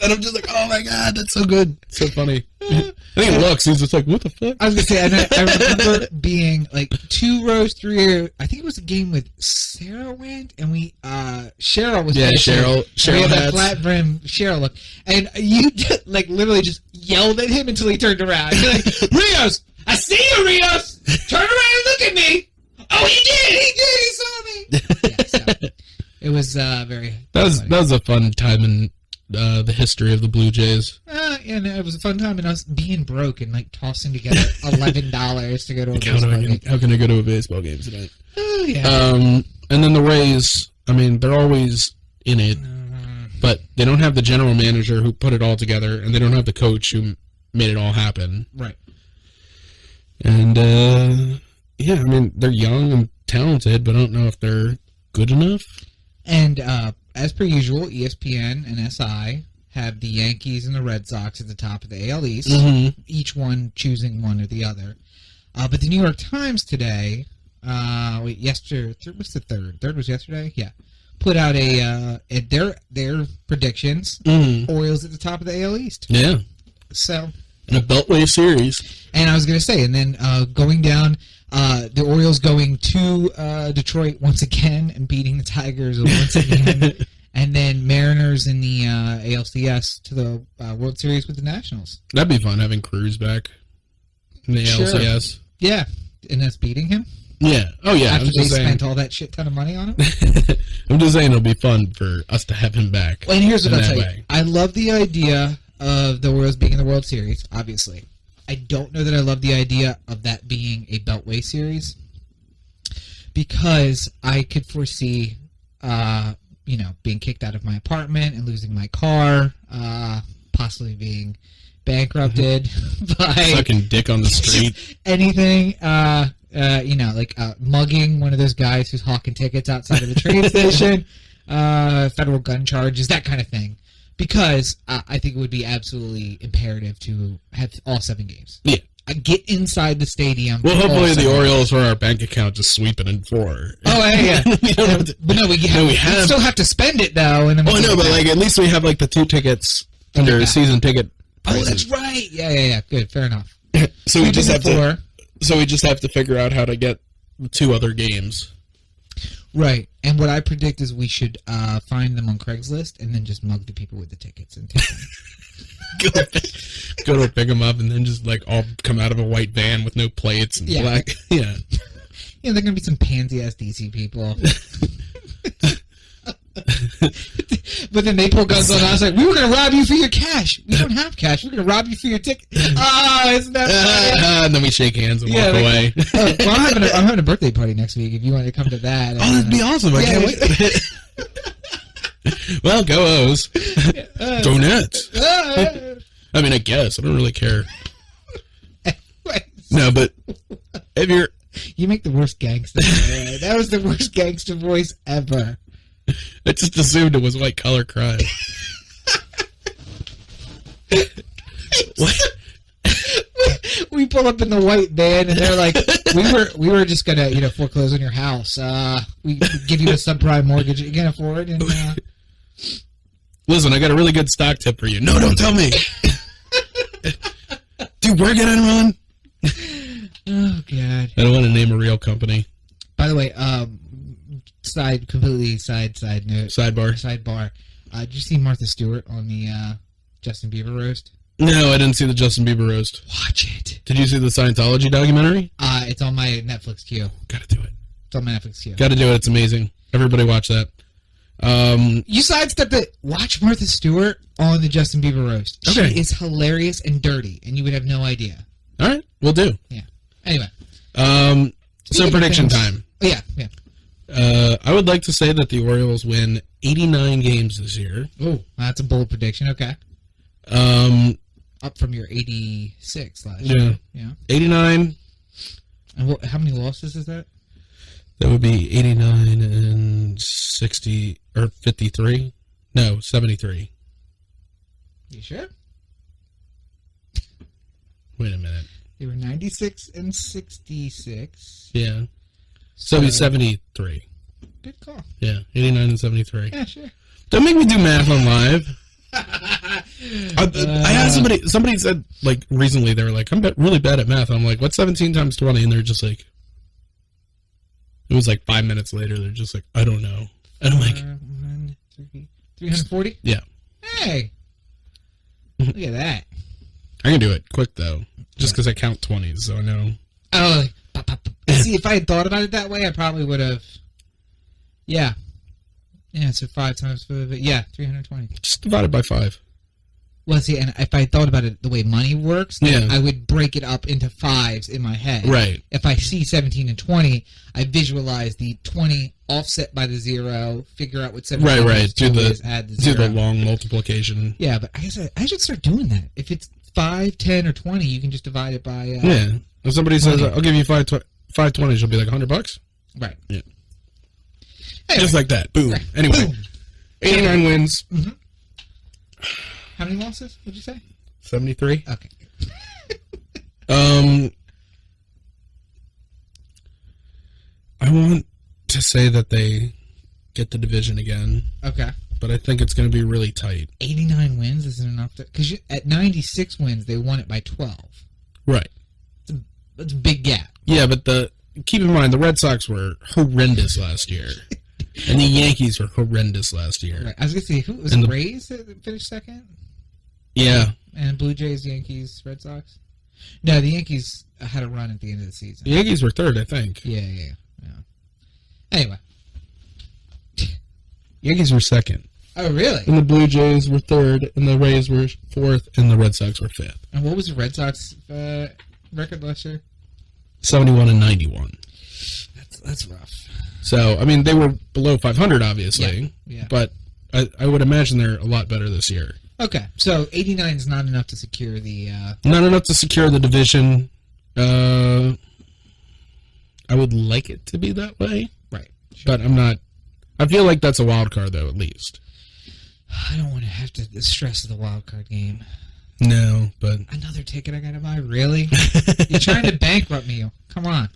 and I'm just like, oh my god, that's so good, so funny. I think it looks. He's just like, what the fuck? I was gonna say, and I remember being like 2 rows, 3 rows. I think it was a game with Sarah went, and we Cheryl was Cheryl we had that flat brim Cheryl look, and you like literally just yelled at him until he turned around. You're like, Rios, I see you, Rios. Turn around and look at me. Oh, he saw me. Yeah, so it was very. That was a fun time in the history of the Blue Jays. Yeah, no, it was a fun time, and us being broke and like tossing together $11 to go to a baseball game. How can I go to a baseball game tonight? Oh yeah. And then the Rays. I mean, they're always in it, but they don't have the general manager who put it all together, and they don't have the coach who made it all happen. Right. And yeah, I mean, they're young and talented, but I don't know if they're good enough. And as per usual, ESPN and SI have the Yankees and the Red Sox at the top of the AL East, each one choosing one or the other. But the New York Times today, yesterday, what's the third? Third was yesterday? Yeah. Put out their predictions. Orioles at the top of the AL East. Yeah. So In a Beltway series. And I was going to say, and then going down, the Orioles going to Detroit once again and beating the Tigers once again. And then Mariners in the ALCS to the World Series with the Nationals. That'd be fun, having Cruz back in the ALCS. Yeah, and us beating him. Yeah. Oh, yeah. After they spent all that shit ton of money on him. I'm just saying it'll be fun for us to have him back. Well, and here's what I'll tell you. I love the idea of the Orioles being in the World Series, obviously. I don't know that I love the idea of that being a Beltway series because I could foresee, being kicked out of my apartment and losing my car, possibly being bankrupted by sucking dick on the street, anything. Mugging one of those guys who's hawking tickets outside of the train station, federal gun charges, that kind of thing. Because I think it would be absolutely imperative to have all 7 games. Yeah. Get inside the stadium. Well, hopefully the Orioles or our bank account just sweep it in 4. Oh, yeah. But no, we still have to spend it, though. And then but at least we have, the 2 tickets under season ticket prices. Oh, that's right. Yeah. Good, fair enough. So we just have to figure out how to get the 2 other games. Right, and what I predict is we should find them on Craigslist and then just mug the people with the tickets and take them. go to pick them up and then just all come out of a white van with no plates and black. Yeah. Yeah, they're gonna be some pansy ass DC people. But then they pull guns on us like, we were gonna rob you for your cash. We don't have cash. We're gonna rob you for your ticket. Isn't that funny? And then we shake hands and walk away. I'm having a birthday party next week. If you want to come to that, that'd be awesome. I can't wait. Well, go O's. Donuts. I mean, I guess I don't really care. No, but if you're, you make the worst gangster. That was the worst gangster voice ever. I just assumed it was white collar crime. What? We pull up in the white van and they're like, we were just gonna foreclose on your house. We give you a subprime mortgage you can afford. And listen, I got a really good stock tip for you. No, don't tell me. Dude, we're gonna run. Oh God! I don't want to name a real company. By the way, side note. Sidebar. Did you see Martha Stewart on the Justin Bieber roast? No, I didn't see the Justin Bieber roast. Watch it. Did you see the Scientology documentary? It's on my Netflix queue. Gotta do it. It's on my Netflix queue. Gotta do it. It's amazing. Everybody watch that. You sidestepped it. Watch Martha Stewart on the Justin Bieber roast. Okay. She is hilarious and dirty, and you would have no idea. All right, we'll do. Yeah. Anyway. So prediction time. Oh, yeah. I would like to say that the Orioles win 89 games this year. Oh, that's a bold prediction. Okay. Up from your 86 last year. Yeah. 89. And how many losses is that? That would be 89 and 60 or 53. No, 73. You sure? Wait a minute. They were 96 and 66. Yeah. So it'd be 73. Good call. Yeah, 89 and 73. Yeah, sure. Don't make me do math on live. I had somebody said, recently, they were like, I'm really bad at math. I'm like, what's 17 times 20? And they're just like, it was 5 minutes later, they're just like, I don't know. And I'm like, 340? Yeah. Hey. Look at that. I can do it quick, though. Just because I count 20s, so I know. Oh, see, if I had thought about it that way, I probably would have. Yeah. Yeah, so 5 times 5. Yeah, 320. Just divide it by 5. Well, see, and if I thought about it the way money works, then Yeah. I would break it up into 5s in my head. Right. If I see 17 and 20, I visualize the 20 offset by the 0, figure out what 17 Right. Do is, add the 0. the long multiplication. Yeah, but I guess I should start doing that. If it's 5, 10, or 20, you can just divide it by... Yeah. If somebody says, I'll give you 520s, you'll be like $100? Right. Yeah. Anyway. Just like that. Boom. Right. Anyway. Boom. 89 wins. Mm-hmm. How many losses would you say? 73. Okay. I want to say that they get the division again. Okay. but I think it's going to be really tight. 89 wins isn't enough to... Because at 96 wins, they won it by 12. Right. That's a big gap. Yeah, but keep in mind, the Red Sox were horrendous last year. And the Yankees were horrendous last year. Right. I was going to say, who was the Rays that finished second? Yeah. And Blue Jays, Yankees, Red Sox? No, the Yankees had a run at the end of the season. The Yankees were third, I think. Yeah. Anyway. Yankees were second. Oh, really? And the Blue Jays were third, and the Rays were fourth, and the Red Sox were fifth. And what was the Red Sox record last year? 71-91. That's rough. So, I mean, they were below 500, obviously. Yeah. But I would imagine they're a lot better this year. Okay, so 89 is not enough to secure the... Not enough to secure the division. I would like it to be that way. Right. Sure. But I'm not... I feel like that's a wild card, though, at least. I don't want to have to stress the wild card game. No, but... Another ticket I gotta buy? Really? You're trying to bankrupt me. Come on.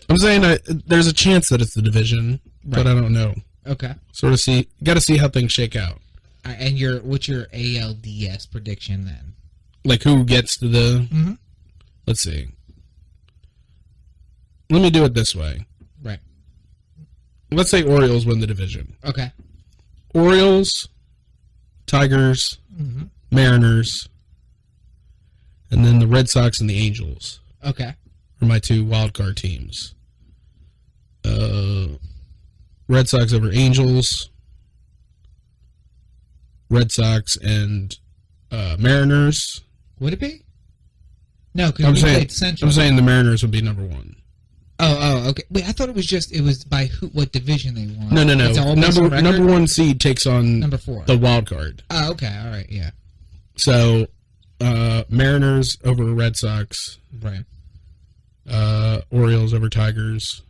I'm saying there's a chance that it's the division, but I don't know. Okay. Got to see how things shake out. And what's your ALDS prediction then? Like who gets to the... Mm-hmm. Let's see. Let me do it this way. Right. Let's say Orioles win the division. Okay. Orioles, Tigers, Mariners, and then the Red Sox and the Angels. Okay. Are my two wild card teams. Red Sox over Angels, Red Sox and Mariners. Would it be? No, because we played Central. I'm saying the Mariners would be number one. Oh, okay. Wait, I thought it was just by what division they won. No. It's all Number one seed takes on number 4. the wild card. Oh, okay. All right. Yeah. So, Mariners over Red Sox. Right. Orioles over Tigers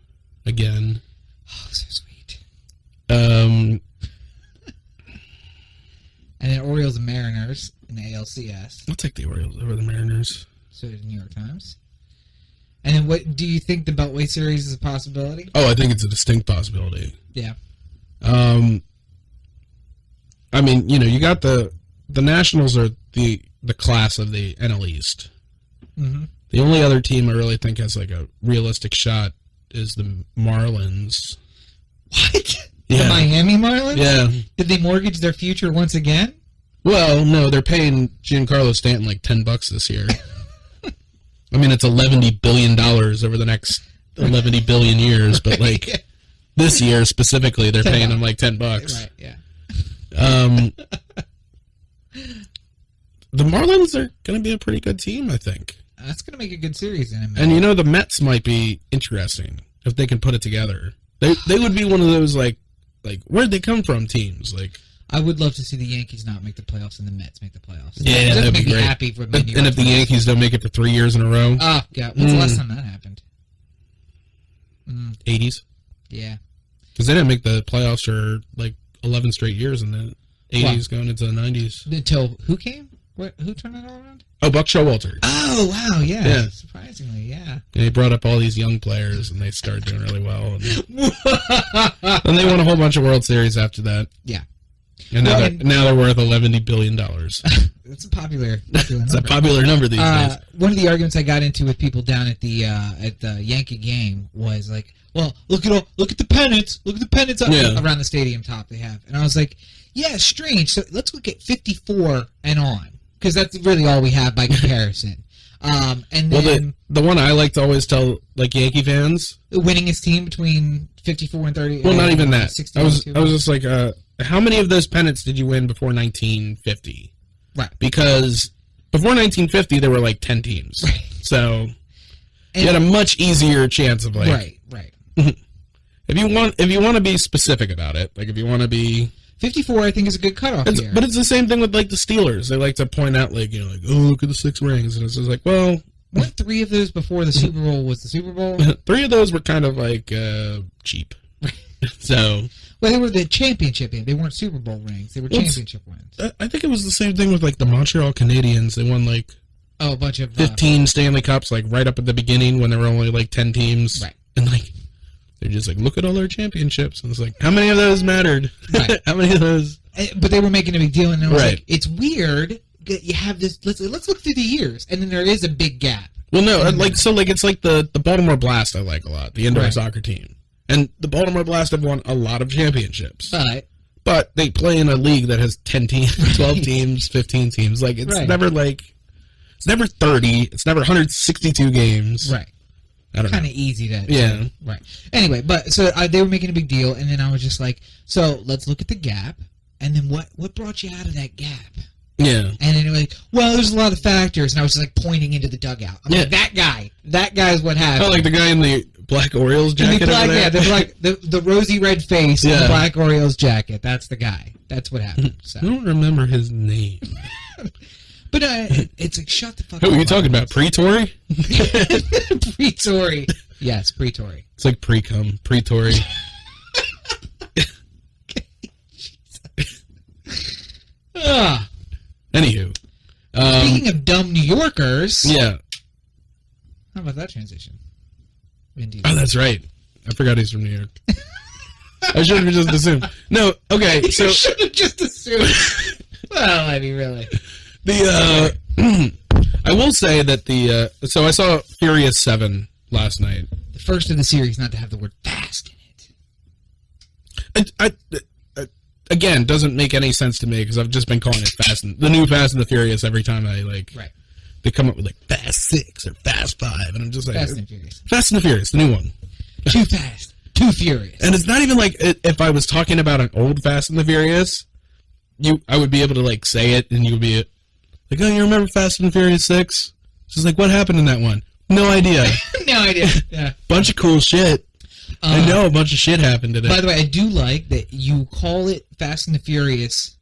again. Oh, so sweet. And then Orioles and Mariners in the ALCS. I'll take the Orioles over the Mariners. So did the New York Times. And then what do you think the Beltway Series is a possibility? Oh, I think it's a distinct possibility. Yeah. I mean, you got the Nationals are the class of the NL East. Mm-hmm. The only other team I really think has like a realistic shot is the Marlins. What? Yeah. The Miami Marlins? Yeah. Did they mortgage their future once again? Well, no, they're paying Giancarlo Stanton like $10 this year. I mean, it's $11 billion over the next 11 billion years, but like this year specifically, they're paying him like $10. Right, yeah. The Marlins are going to be a pretty good team, I think. That's going to make a good series in a minute. And the Mets might be interesting if they can put it together. They would be one of those like where'd they come from teams like. I would love to see the Yankees not make the playoffs and the Mets make the playoffs. Yeah, that'd be great. Happy for my New York and if the Yankees don't make it for 3 years in a row. Oh, yeah. When's the last time that happened? 80s. Yeah. Because they didn't make the playoffs for like 11 straight years in the 80s going into the 90s. Until who came? Who turned it all around? Oh, Buck Showalter. Oh, wow, yeah. Yeah. Surprisingly, yeah. And he brought up all these young players, and they started doing really well. And they won a whole bunch of World Series after that. Yeah. And now they're worth $11 billion. That's a popular number. It's a popular number these days. One of the arguments I got into with people down at the Yankee game was like, well, look at the pennants. Look at the pennants around the stadium top they have. And I was like, yeah, strange. So let's look at 54 and on. Because that's really all we have by comparison. And then the one I like to always tell like Yankee fans, the winningest team between 54 and 30. Well, not even that. 60 I was just like, how many of those pennants did you win before 1950? Right. Because before 1950 there were like 10 teams, right. So you had a much easier chance of like right. If you want to be specific about it, like if you want to be 54, I think is a good cutoff here. But it's the same thing with like the Steelers. They like to point out like like oh look at the 6 rings, and it's just like well weren't 3 of those before the Super Bowl was the Super Bowl? 3 of those were kind of like cheap. So well, they were the championship game. They weren't Super Bowl rings. They were championship wins. I think it was the same thing with like the Montreal Canadiens. They won like a bunch of 15 Stanley Cups like right up at the beginning when there were only like 10 teams, right? And like. They're just like, look at all our championships. And it's like, how many of those mattered? Right. How many of those? But they were making a big deal, and I was Right. like, it's weird that you have this. Let's look through the years, and then there is a big gap. Well, no, it's like the Baltimore Blast I like a lot, the indoor Right. soccer team. And the Baltimore Blast have won a lot of championships. But They play in a league that has 10 teams, 12 teams, 15 teams. Like, it's Right. never like, it's never 30, it's never 162 games. right. I don't know. Kind of easy to Yeah. right. Anyway, but so they were making a big deal, and then I was just like, so let's look at the gap, and then what brought you out of that gap? Yeah. And then it was like, well, there's a lot of factors, and I was just like pointing into the dugout. I'm like, that guy is what happened. Oh, like the guy in the black Orioles jacket over there? the rosy red face and the black Orioles jacket. That's the guy. That's what happened. So. I don't remember his name. But it's like, shut the fuck up. Who are you talking about? Pre-Tory? Pre-Tory. Yes, Pre-Tory. It's like pre-cum. Pre-Tory. Anywho. Speaking of dumb New Yorkers. Yeah. How about that transition? Indeed. Oh, that's right. I forgot he's from New York. I should have just assumed. No, okay, so... You should have just assumed. Well, I mean, really. I will say that so I saw Furious 7 last night. The first of the series not to have the word fast in it. Again, doesn't make any sense to me because I've just been calling it the new Fast and the Furious every time Right. they come up with like Fast 6 or Fast 5, and I'm just like Fast and Furious. Fast and the Furious, the new one. Too fast. Too furious. And it's not even like if I was talking about an old Fast and the Furious, I would be able to like say it, and you would be like, oh, you remember Fast and the Furious 6? Just like, what happened in that one? No idea. No idea. Yeah. Bunch of cool shit. I know a bunch of shit happened in it. By the way, I do like that you call it Fast and the Furious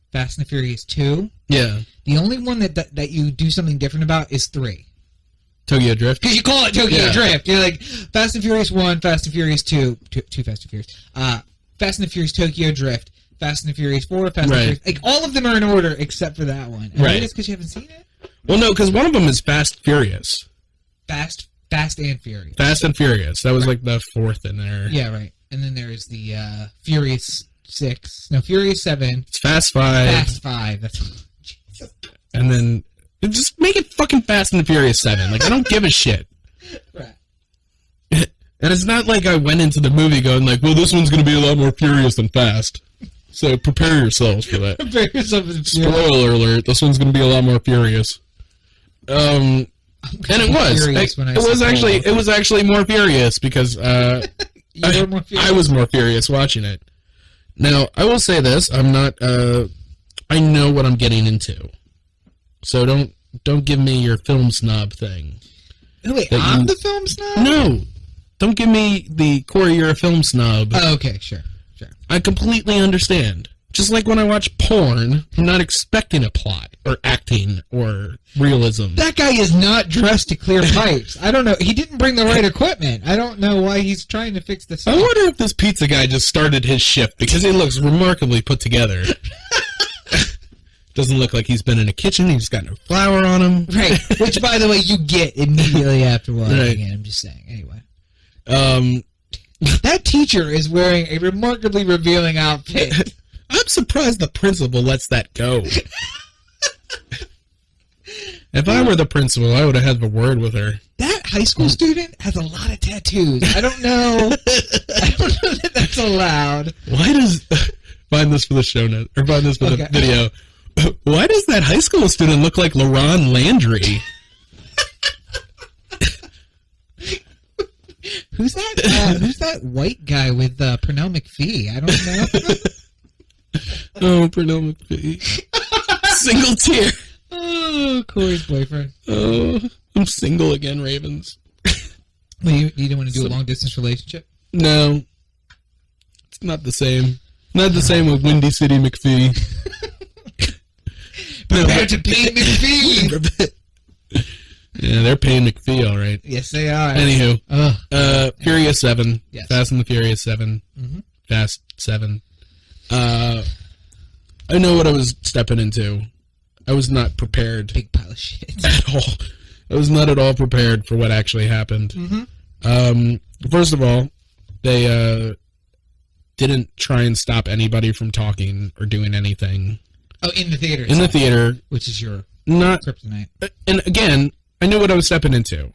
2. Yeah. The only one that you do something different about is 3. Tokyo Drift. Because you call it Tokyo Drift. You're like, Fast and Furious 1, Fast and Furious 2, two Fast and Furious, Fast and the Furious Tokyo Drift, Fast and the Furious 4, Fast and the Furious... Like, all of them are in order except for that one. And maybe it's because you haven't seen it? Well, no, because one of them is Fast Furious. Fast and Furious. Fast and Furious. That was like the fourth in there. Yeah, right. And then there's the Furious 6. No, Furious 7. It's Fast 5. Fast 5. That's... Jesus. And then... Just make it fucking Fast and the Furious 7. Like, I don't give a shit. Right. And it's not like I went into the movie going like, well, this one's going to be a lot more furious than fast. So prepare yourselves for that. Prepare yourself for the Spoiler alert, this one's going to be a lot more furious. And it was. It was actually more furious because I was more furious watching it. Now, I will say this, I'm not I know what I'm getting into. So don't give me your film snob thing. Wait, I'm the film snob? No. Don't give me the Corey, you're a film snob. Oh, okay, sure. I completely understand. Just like when I watch porn, I'm not expecting a plot or acting or realism. That guy is not dressed to clear pipes. I don't know. He didn't bring the right equipment. I don't know why he's trying to fix this. I wonder if this pizza guy just started his shift because he looks remarkably put together. Doesn't look like he's been in a kitchen. He's got no flour on him. Right. Which, by the way, you get immediately after watching it. I'm just saying. Anyway. That teacher is wearing a remarkably revealing outfit. I'm surprised the principal lets that go. If I were the principal, I would have had a word with her. That high school student has a lot of tattoos. I don't know that that's allowed. Why does... Find this for the show note, or find this for the video. Why does that high school student look like LaRon Landry? Who's that white guy with Pernell McPhee? I don't know. Oh, Pernell McPhee. Single tear. Oh, Corey's boyfriend. Oh, I'm single again, Ravens. Well, you didn't want to do a long-distance relationship? No. It's not the same. Not the same with Windy City McPhee. Prepare to pay McPhee! Yeah, they're paying McPhee, all right. Yes, they are. Anywho, Furious 7. Yes. Fast and the Furious 7. Mm-hmm. Fast 7. I know what I was stepping into. I was not prepared. Big pile of shit. At all. I was not at all prepared for what actually happened. Mm-hmm. First of all, they didn't try and stop anybody from talking or doing anything. Oh, in the theater. In the theater. Which is your not kryptonite. And again, I knew what I was stepping into.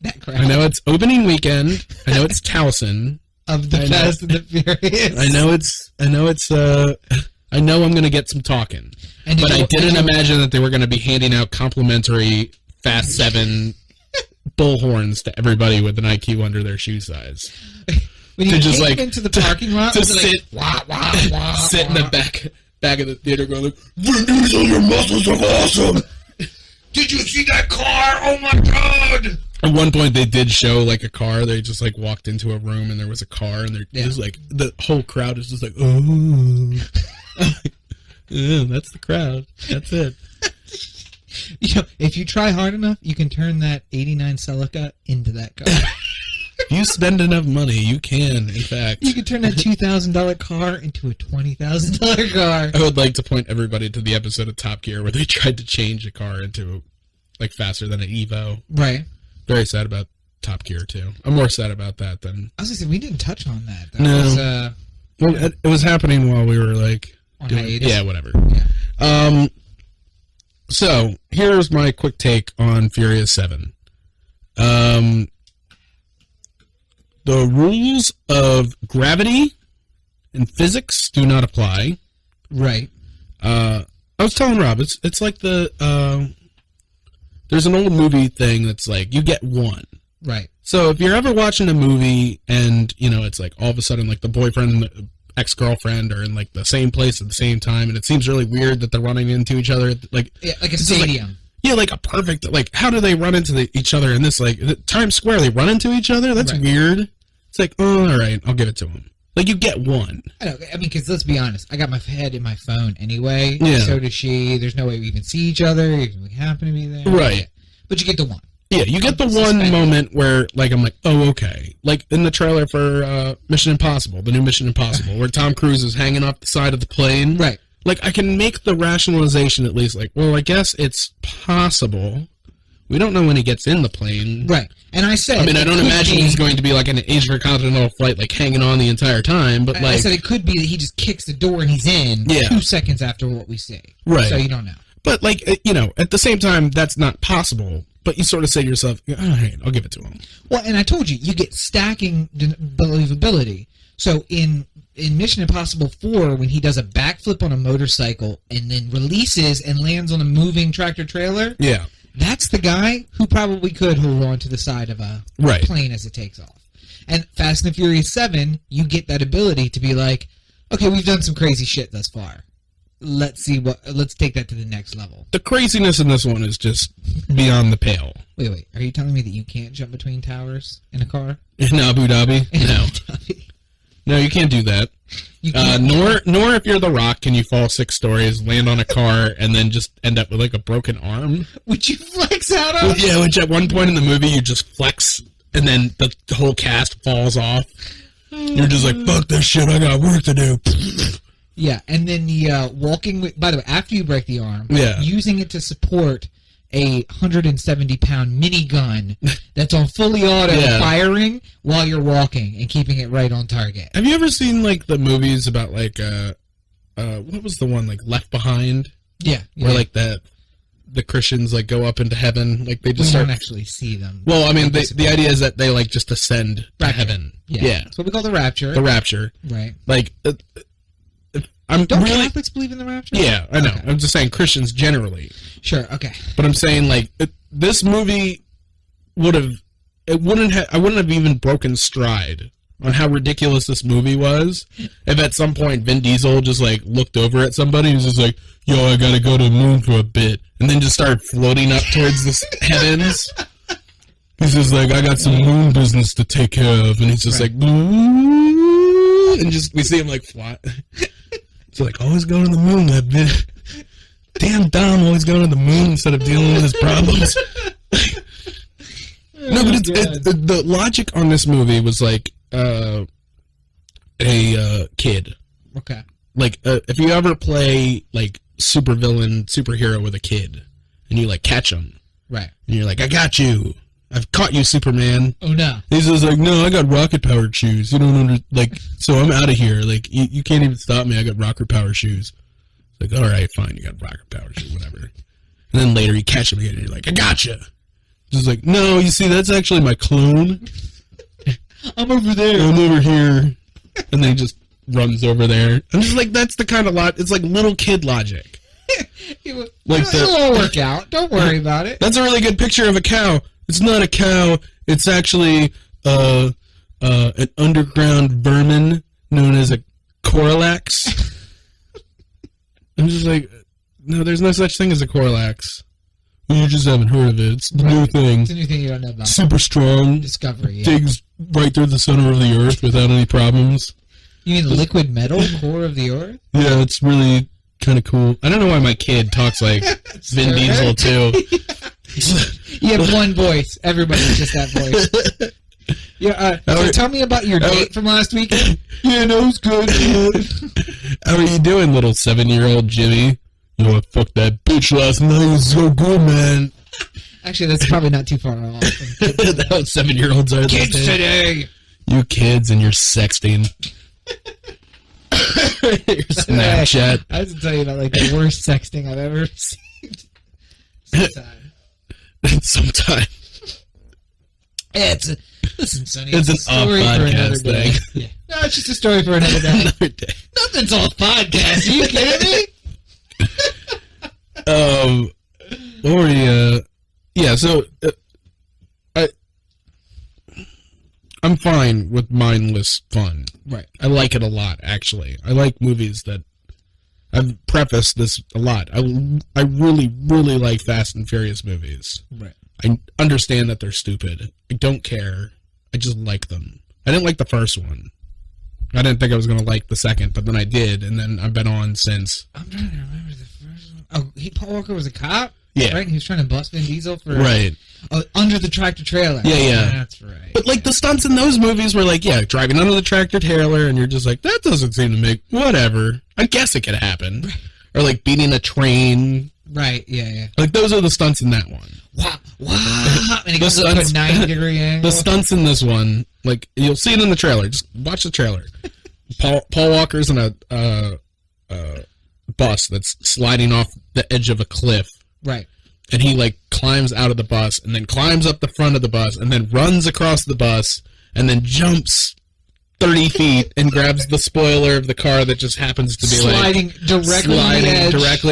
That crowd. I know it's opening weekend. I know it's Towson. Of the Fast and the Furious. I know I'm going to get some talking. But I didn't imagine that they were going to be handing out complimentary Fast 7 bullhorns to everybody with an IQ under their shoe size. When you came into the parking lot, to sit, like, wah, wah, sit in the back of the theater going like, Vin Diesel, your muscles are awesome! Did you see that car? Oh my god! At one point, they did show like a car. They just like walked into a room and there was a car, and they're just like the whole crowd is just like, oh, yeah, that's the crowd. That's it. You know, if you try hard enough, you can turn that '89 Celica into that car. If you spend enough money, you can. In fact, you can turn that $2,000 car into a $20,000 car. I would like to point everybody to the episode of Top Gear where they tried to change a car into like faster than an Evo. Right. Very sad about Top Gear too. I'm more sad about that than. I was gonna say we didn't touch on that. Well, it was happening while we were like on hiatus. Yeah, whatever. Yeah. So here's my quick take on Furious 7. The rules of gravity and physics do not apply. Right. I was telling Rob, it's like the there's an old movie thing that's like you get one. Right. So if you're ever watching a movie and you know it's like all of a sudden like the boyfriend and the ex-girlfriend are in like the same place at the same time, and it seems really weird that they're running into each other like a stadium. Like a perfect like how do they run into each other in this like Times Square? They run into each other. That's weird. It's like, oh, all right, I'll give it to him. Like, you get one. I mean, because let's be honest, I got my head in my phone anyway. Yeah. So does she. There's no way we even see each other. Even we happen to be there. Right. But you get the one. Yeah, you get the one moment where, like, I'm like, oh, okay. Like, in the trailer for Mission Impossible, the new Mission Impossible, where Tom Cruise is hanging off the side of the plane. Right. Like, I can make the rationalization at least, like, well, I guess it's possible. We don't know when he gets in the plane. Right. And I said... I mean, I don't imagine he's going to be, like, an intercontinental flight, like, hanging on the entire time, but, like... I said it could be that he just kicks the door and he's in 2 seconds after what we see. Right. So you don't know. But, like, you know, at the same time, that's not possible. But you sort of say to yourself, all right, I'll give it to him. Well, and I told you get stacking believability. So in Mission Impossible 4, when he does a backflip on a motorcycle and then releases and lands on a moving tractor trailer... Yeah. That's the guy who probably could hold on to the side of a plane as it takes off. And Fast and Furious 7, you get that ability to be like, okay, we've done some crazy shit thus far. Let's take that to the next level. The craziness in this one is just beyond the pale. Wait. Are you telling me that you can't jump between towers in a car? In Abu Dhabi? No. No, you can't do that. Nor if you're The Rock, can you fall 6 stories, land on a car, and then just end up with like a broken arm? Which you flex out of? Yeah, which at one point in the movie you just flex, and then the whole cast falls off. You're just like, fuck this shit, I got work to do. Yeah, and then the walking with... By the way, after you break the arm, using it to support a 170-pound minigun that's on fully auto firing while you're walking and keeping it right on target. Have you ever seen, like, the movies about, like, what was the one, like, Left Behind? Yeah. Where, like, the Christians, like, go up into heaven. Like, they just don't actually see them. Well, I mean, the idea is that they, like, just ascend to heaven. Yeah. That's what we call the rapture. The rapture. Right. Like... Don't Catholics believe in the rapture? Yeah, I know. Okay. I'm just saying Christians generally. Sure, okay. But I'm saying, like, this movie I wouldn't have even broken stride on how ridiculous this movie was if at some point Vin Diesel just, like, looked over at somebody and was just like, yo, I gotta go to the moon for a bit, and then just started floating up towards the heavens. He's just like, I got some moon business to take care of, and he's just like, and just, we see him, like, fly. It's like, always go to the moon, that bit. Damn Dom, always going to the moon instead of dealing with his problems. No, but the logic on this movie was like a kid. Okay. Like, if you ever play, like, superhero with a kid, and you, like, catch him. Right. And you're like, I got you. I've caught you, Superman. Oh no. He's just like, no, I got rocket powered shoes. You don't so I'm out of here. Like, you can't even stop me. I got rocket powered shoes. It's like, all right, fine, you got rocket powered shoes, whatever. And then later you catch him again, and you're like, I gotcha. Just like, no, you see, that's actually my clone. I'm over there. I'm over here. And then he just runs over there. I'm just like, that's the kind of it's like little kid logic. It'll all work out. Don't worry about it. That's a really good picture of a cow. It's not a cow. It's actually an underground vermin known as a Coralax. I'm just like, no, there's no such thing as a Coralax. You just haven't heard of it. It's a new thing. It's a new thing you don't know about. Super strong. Discovery. Yeah. Digs right through the center of the earth without any problems. You mean the liquid metal core of the earth? Yeah, it's really kind of cool. I don't know why my kid talks like Vin Diesel too. You have one voice. Everybody's just that voice. Yeah. So tell me about your date from last weekend. Yeah, no, it was good. How are you doing, little 7-year-old Jimmy? You know, I fucked that bitch last night. It was so good, man. Actually, that's probably not too far off. That's how 7-year-olds are. Kids today. You kids and your sexting. Your Snapchat. I have to tell you about like the worst sexting I've ever received. Sometime. Yeah, listen, Sonny. It's an off-podcast thing. Yeah. No, it's just a story for another day. Another day. Nothing's off podcast. Are you kidding me? So I'm fine with mindless fun. Right. I like it a lot, actually. I like movies that I've prefaced this a lot. I really, really like Fast and Furious movies. Right. I understand that they're stupid. I don't care. I just like them. I didn't like the first one. I didn't think I was going to like the second, but then I did, and then I've been on since. I'm trying to remember the first one. Oh, Paul Walker was a cop? Yeah. Right? He was trying to bust Vin Diesel for... Right. Under the tractor trailer. Yeah. That's right. But, like, the stunts in those movies were like, yeah, driving under the tractor trailer, and you're just like, that doesn't seem to make... Whatever. I guess it could happen. Right. Or, like, beating a train. Right, yeah. Like, those are the stunts in that one. Wow. And it goes up to a 90-degree angle. The stunts in this one, like, you'll see it in the trailer. Just watch the trailer. Paul Walker's in a bus that's sliding off the edge of a cliff. Right. And he, like, climbs out of the bus, and then climbs up the front of the bus, and then runs across the bus, and then jumps 30 feet and grabs the spoiler of the car that just happens to be, sliding directly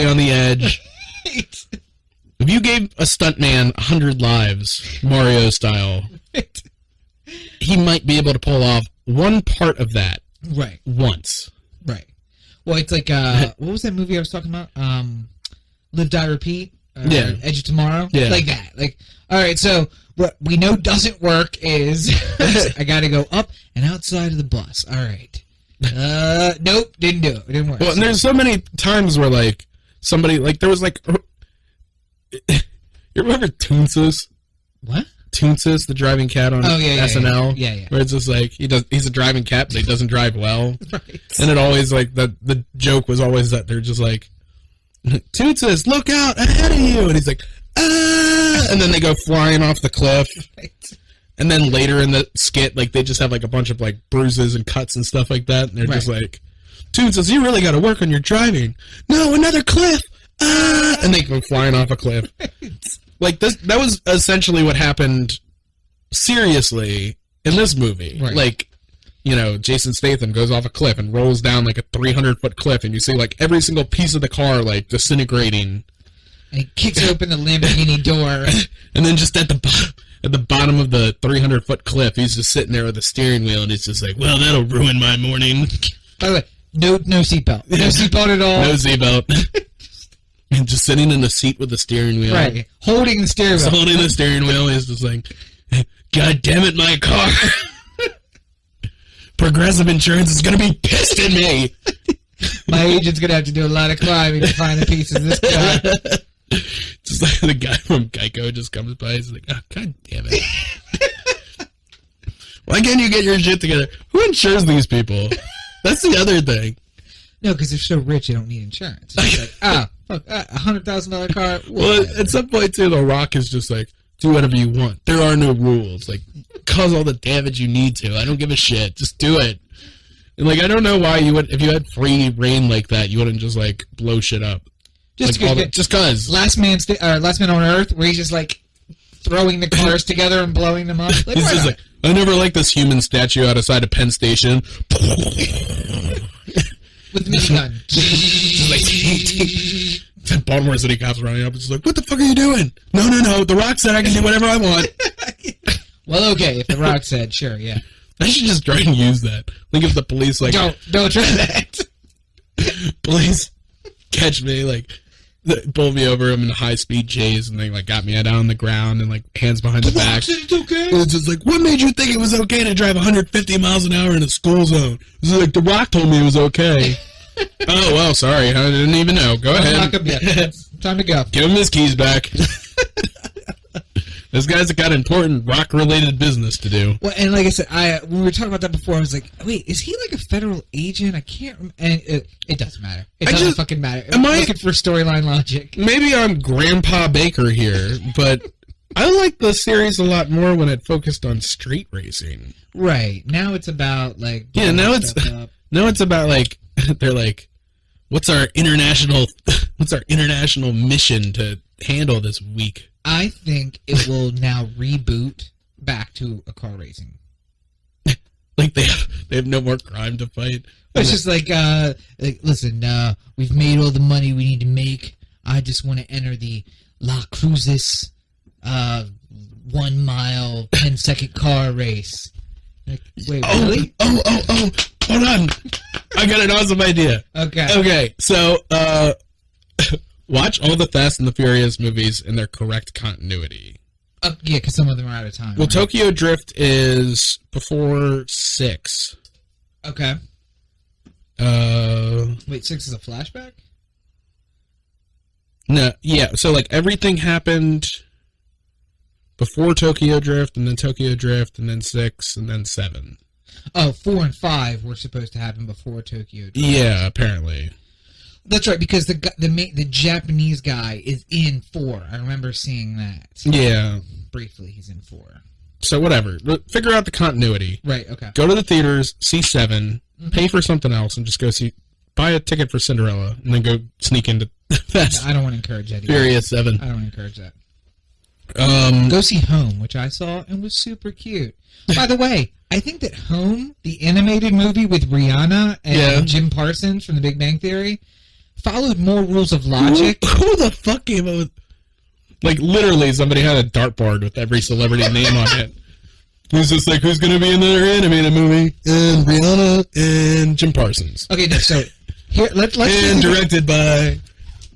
on the edge. Right. If you gave a stuntman 100 lives, Mario style, Right. he might be able to pull off one part of that. Right. Once. Right. Well, it's like, what was that movie I was talking about? Live, Die, Repeat? Yeah. Edge of Tomorrow? Yeah. Like that. Like, all right, so what we know doesn't work is I got to go up and outside of the bus. All right. Nope, didn't do it. It didn't work. Well, and there's so many times where, like, somebody, like, there was, like, you remember Toonsis? What? Toonsis, the driving cat on SNL? Yeah. Where it's just like, he's a driving cat, but he doesn't drive well. Right. And it always, like, the joke was always that they're just like, Toonsis, look out, ahead of you! And he's like, ah! And then they go flying off the cliff. Right. And then later in the skit, like, they just have, like, a bunch of, like, bruises and cuts and stuff like that. And they're just like, Toonsis, you really gotta work on your driving. No, another cliff! Ah! And they go flying off a cliff. Like, that was essentially what happened seriously in this movie. Right. Like, you know, Jason Statham goes off a cliff and rolls down, like, a 300-foot cliff, and you see, like, every single piece of the car, like, disintegrating. And he kicks open the Lamborghini door. And then just at the bottom of the 300-foot cliff, he's just sitting there with the steering wheel, and he's just like, well, that'll ruin my morning. By the way, no seatbelt. No seatbelt at all. No seatbelt. And just sitting in the seat with the steering wheel. Right. Holding the steering wheel. Holding the steering wheel. He's just like, God damn it, my car. Progressive Insurance is going to be pissed at me. My agent's going to have to do a lot of climbing to find the pieces of this car. Just like the guy from Geico just comes by. He's like, oh, God damn it. Why can't you get your shit together? Who insures these people? That's the other thing. No, because they're so rich, they don't need insurance. It's like, fuck, $100,000 car. Well, at some point, too, The Rock is just like, do whatever you want. There are no rules. Like, cause all the damage you need to. I don't give a shit. Just do it. And, like, I don't know why you would, if you had free reign like that, you wouldn't just, like, blow shit up. Just like, just cause. Last Man on Earth, where he's just, like, throwing the cars together and blowing them up. Like, he's just like, I never liked this human statue outside of Penn Station. With minigun. Like, Baltimore City cops running up. It's just like, what the fuck are you doing? No. The Rock said I can do whatever I want. Well, okay, if The Rock said, sure, yeah. I should just try and use that. Like, if the police, like... Don't try that. Police catch me, like... Pull me over, I'm in a high-speed chase, and they, like, got me down on the ground, and, like, hands behind the back. It's okay. And it's just like, what made you think it was okay to drive 150 miles an hour in a school zone? It's like, The Rock told me it was okay. Oh, well, sorry, I didn't even know. Go ahead. Lock him yet. Time to go. Give him his keys back. This guy's got important rock-related business to do. Well, and like I said, when we were talking about that before, I was like, wait, is he like a federal agent? I can't remember. And it doesn't matter. It doesn't fucking matter. I'm looking for storyline logic. Maybe I'm Grandpa Baker here, but I like the series a lot more when it focused on street racing. Right. Now it's about, like... Yeah, now it's about, like, they're like, what's our international mission to handle this week? I think it will now reboot back to a car racing. Like they have no more crime to fight. It's just like listen, we've made all the money we need to make. I just want to enter the La Crucis 1 mile 10-second car race. Like, wait, really? Oh, hold on. I got an awesome idea. Okay, so watch all the Fast and the Furious movies in their correct continuity. Yeah, because some of them are out of time. Well, right? Tokyo Drift is before 6. Okay. Wait, 6 is a flashback? No, yeah. So, like, everything happened before Tokyo Drift, and then Tokyo Drift, and then 6, and then 7. Oh, 4 and 5 were supposed to happen before Tokyo Drift. Yeah, apparently. That's right, because the Japanese guy is in 4. I remember seeing that. Yeah. Briefly, he's in 4. So whatever. Figure out the continuity. Right, okay. Go to the theaters, see 7, pay for something else, and just go buy a ticket for Cinderella, and then go sneak into Fast. No, I don't want to encourage that. Furious 7. I don't want to encourage that. Go see Home, which I saw and was super cute. By the way, I think that Home, the animated movie with Rihanna and Jim Parsons from The Big Bang Theory, followed more rules of logic. Who the fuck came up with... Like, literally, somebody had a dartboard with every celebrity name on it. Who's just like, who's going to be in their animated movie? And Rihanna and Jim Parsons. Okay, no, so... Here, let's and directed by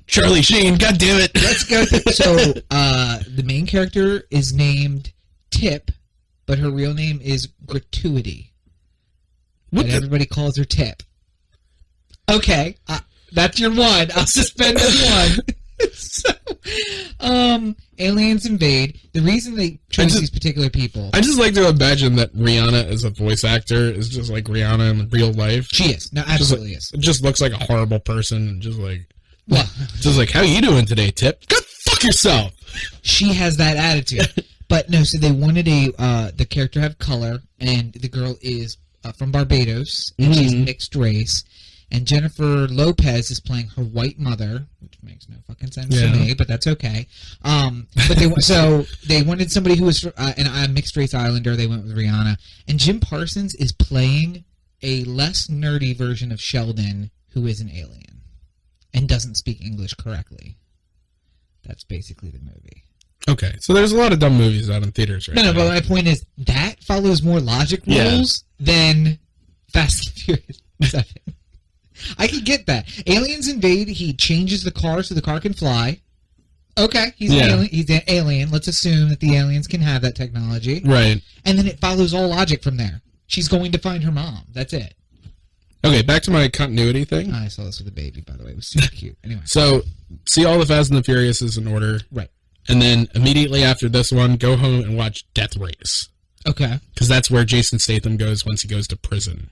Charlie Sheen. God damn it. Let's go. So, the main character is named Tip, but her real name is Gratuity. And everybody calls her Tip. Okay, that's your one. I'll suspend this one. So, aliens invade. The reason they chose these particular people... I just like to imagine that Rihanna as a voice actor is just like Rihanna in real life. She is. No, absolutely is. It just looks like a horrible person and just like... Well, just like, how you doing today, Tip? Go fuck yourself! She has that attitude. But no, so they wanted the character to have color, and the girl is from Barbados, and she's mixed race. And Jennifer Lopez is playing her white mother, which makes no fucking sense to me, but that's okay. But they wanted somebody who was a mixed race islander. They went with Rihanna, and Jim Parsons is playing a less nerdy version of Sheldon, who is an alien and doesn't speak English correctly. That's basically the movie. Okay, so there's a lot of dumb movies out in theaters right now. No, but my point is that follows more logic rules than Fast and Furious 7. I can get that. Aliens invade. He changes the car so the car can fly. Okay, he's an alien. He's an alien. Let's assume that the aliens can have that technology. Right. And then it follows all logic from there. She's going to find her mom. That's it. Okay, back to my continuity thing. I saw this with a baby, by the way. It was super cute. Anyway. So, see all the Fast and the Furious in order. Right. And then immediately after this one, go home and watch Death Race. Okay. Because that's where Jason Statham goes once he goes to prison.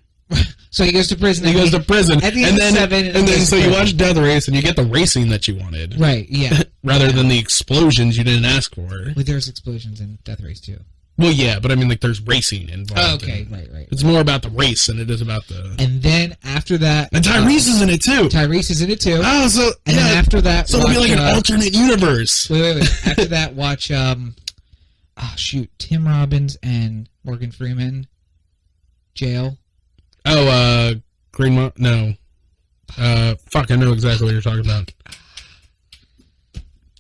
So he goes to prison. He goes to prison. At the end of 7. And then so you watch Death Race and you get the racing that you wanted. Right, yeah. Rather than the explosions you didn't ask for. Well, there's explosions in Death Race, too. Well, yeah, but I mean, like, there's racing involved. Oh, okay, right. It's more about the race than it is about the... And then after that... And Tyrese is in it, too. Tyrese is in it, too. Oh, so... And then after that... So it'll be like an alternate universe. Wait. After that, watch, Tim Robbins and Morgan Freeman. Jail. Oh, no. Fuck, I know exactly what you're talking about.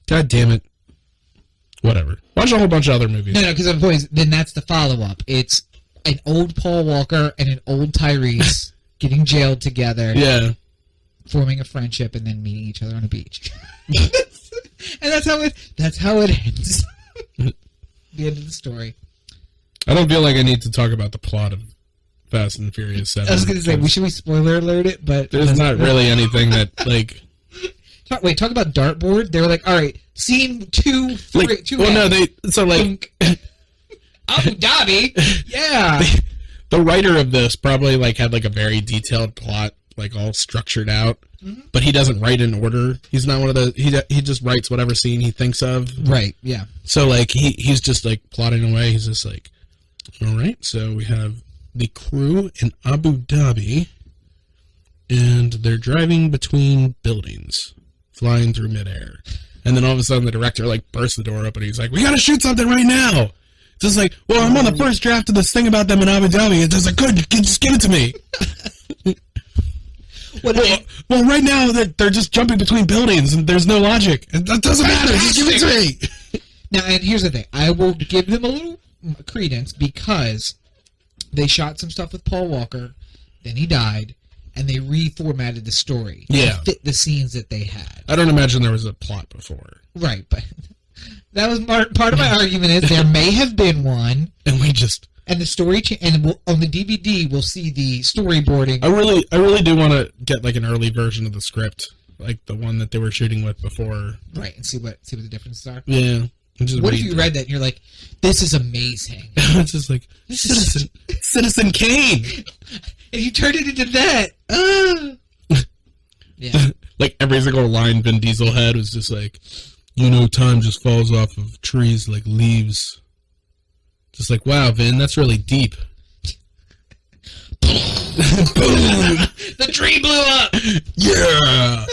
God damn it. Whatever. Watch a whole bunch of other movies. No, because then that's the follow-up. It's an old Paul Walker and an old Tyrese getting jailed together. Yeah. Forming a friendship and then meeting each other on a beach. And that's how it ends. The end of the story. I don't feel like I need to talk about the plot of Fast and Furious 7. I was going to say, we spoiler alert it, but... There's not really anything that, like... Talk about dartboard. They were like, all right, scene 2, 3, like, 2. Well, no, so like... Abu Dhabi? Yeah. The writer of this probably, like, had, like, a very detailed plot, like, all structured out. Mm-hmm. But he doesn't write in order. He's not one of the... He just writes whatever scene he thinks of. Right, yeah. So, like, he's just, like, plotting away. He's just like, all right, so we have the crew in Abu Dhabi, and they're driving between buildings, flying through midair. And then all of a sudden the director, like, bursts the door open and he's like, we gotta shoot something right now! It's just like, well, I'm on the first draft of this thing about them in Abu Dhabi. It's just like, good, just give it to me. Well, right now they're just jumping between buildings and there's no logic. That doesn't matter. Just give it to me. Now, and here's the thing. I will give them a little credence because they shot some stuff with Paul Walker, then he died, and they reformatted the story to fit the scenes that they had. I don't imagine there was a plot before. Right, but that was part of my argument is there may have been one, and we just... And the story, on the DVD, we'll see the storyboarding. I really do want to get like an early version of the script, like the one that they were shooting with before. Right, and see what the differences are. Yeah. What if you read that and you're like, "This is amazing"? It's just like Citizen Kane. If you turned it into that, yeah. Like every single line Vin Diesel had was just like, time just falls off of trees like leaves. Just like, wow, Vin, that's really deep. Boom! The tree blew up! Yeah!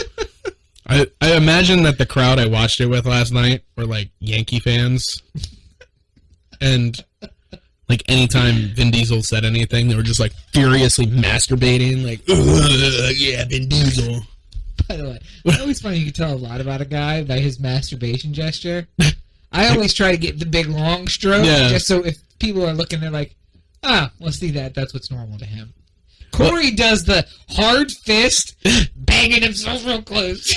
I imagine that the crowd I watched it with last night were, like, Yankee fans. And, like, anytime Vin Diesel said anything, they were just, like, furiously masturbating. Like, yeah, Vin Diesel. By the way, it's always funny you can tell a lot about a guy by his masturbation gesture. I always try to get the big long stroke, just so if people are looking, they're like, we'll see that. That's what's normal to him. Corey does the hard fist, banging himself real close.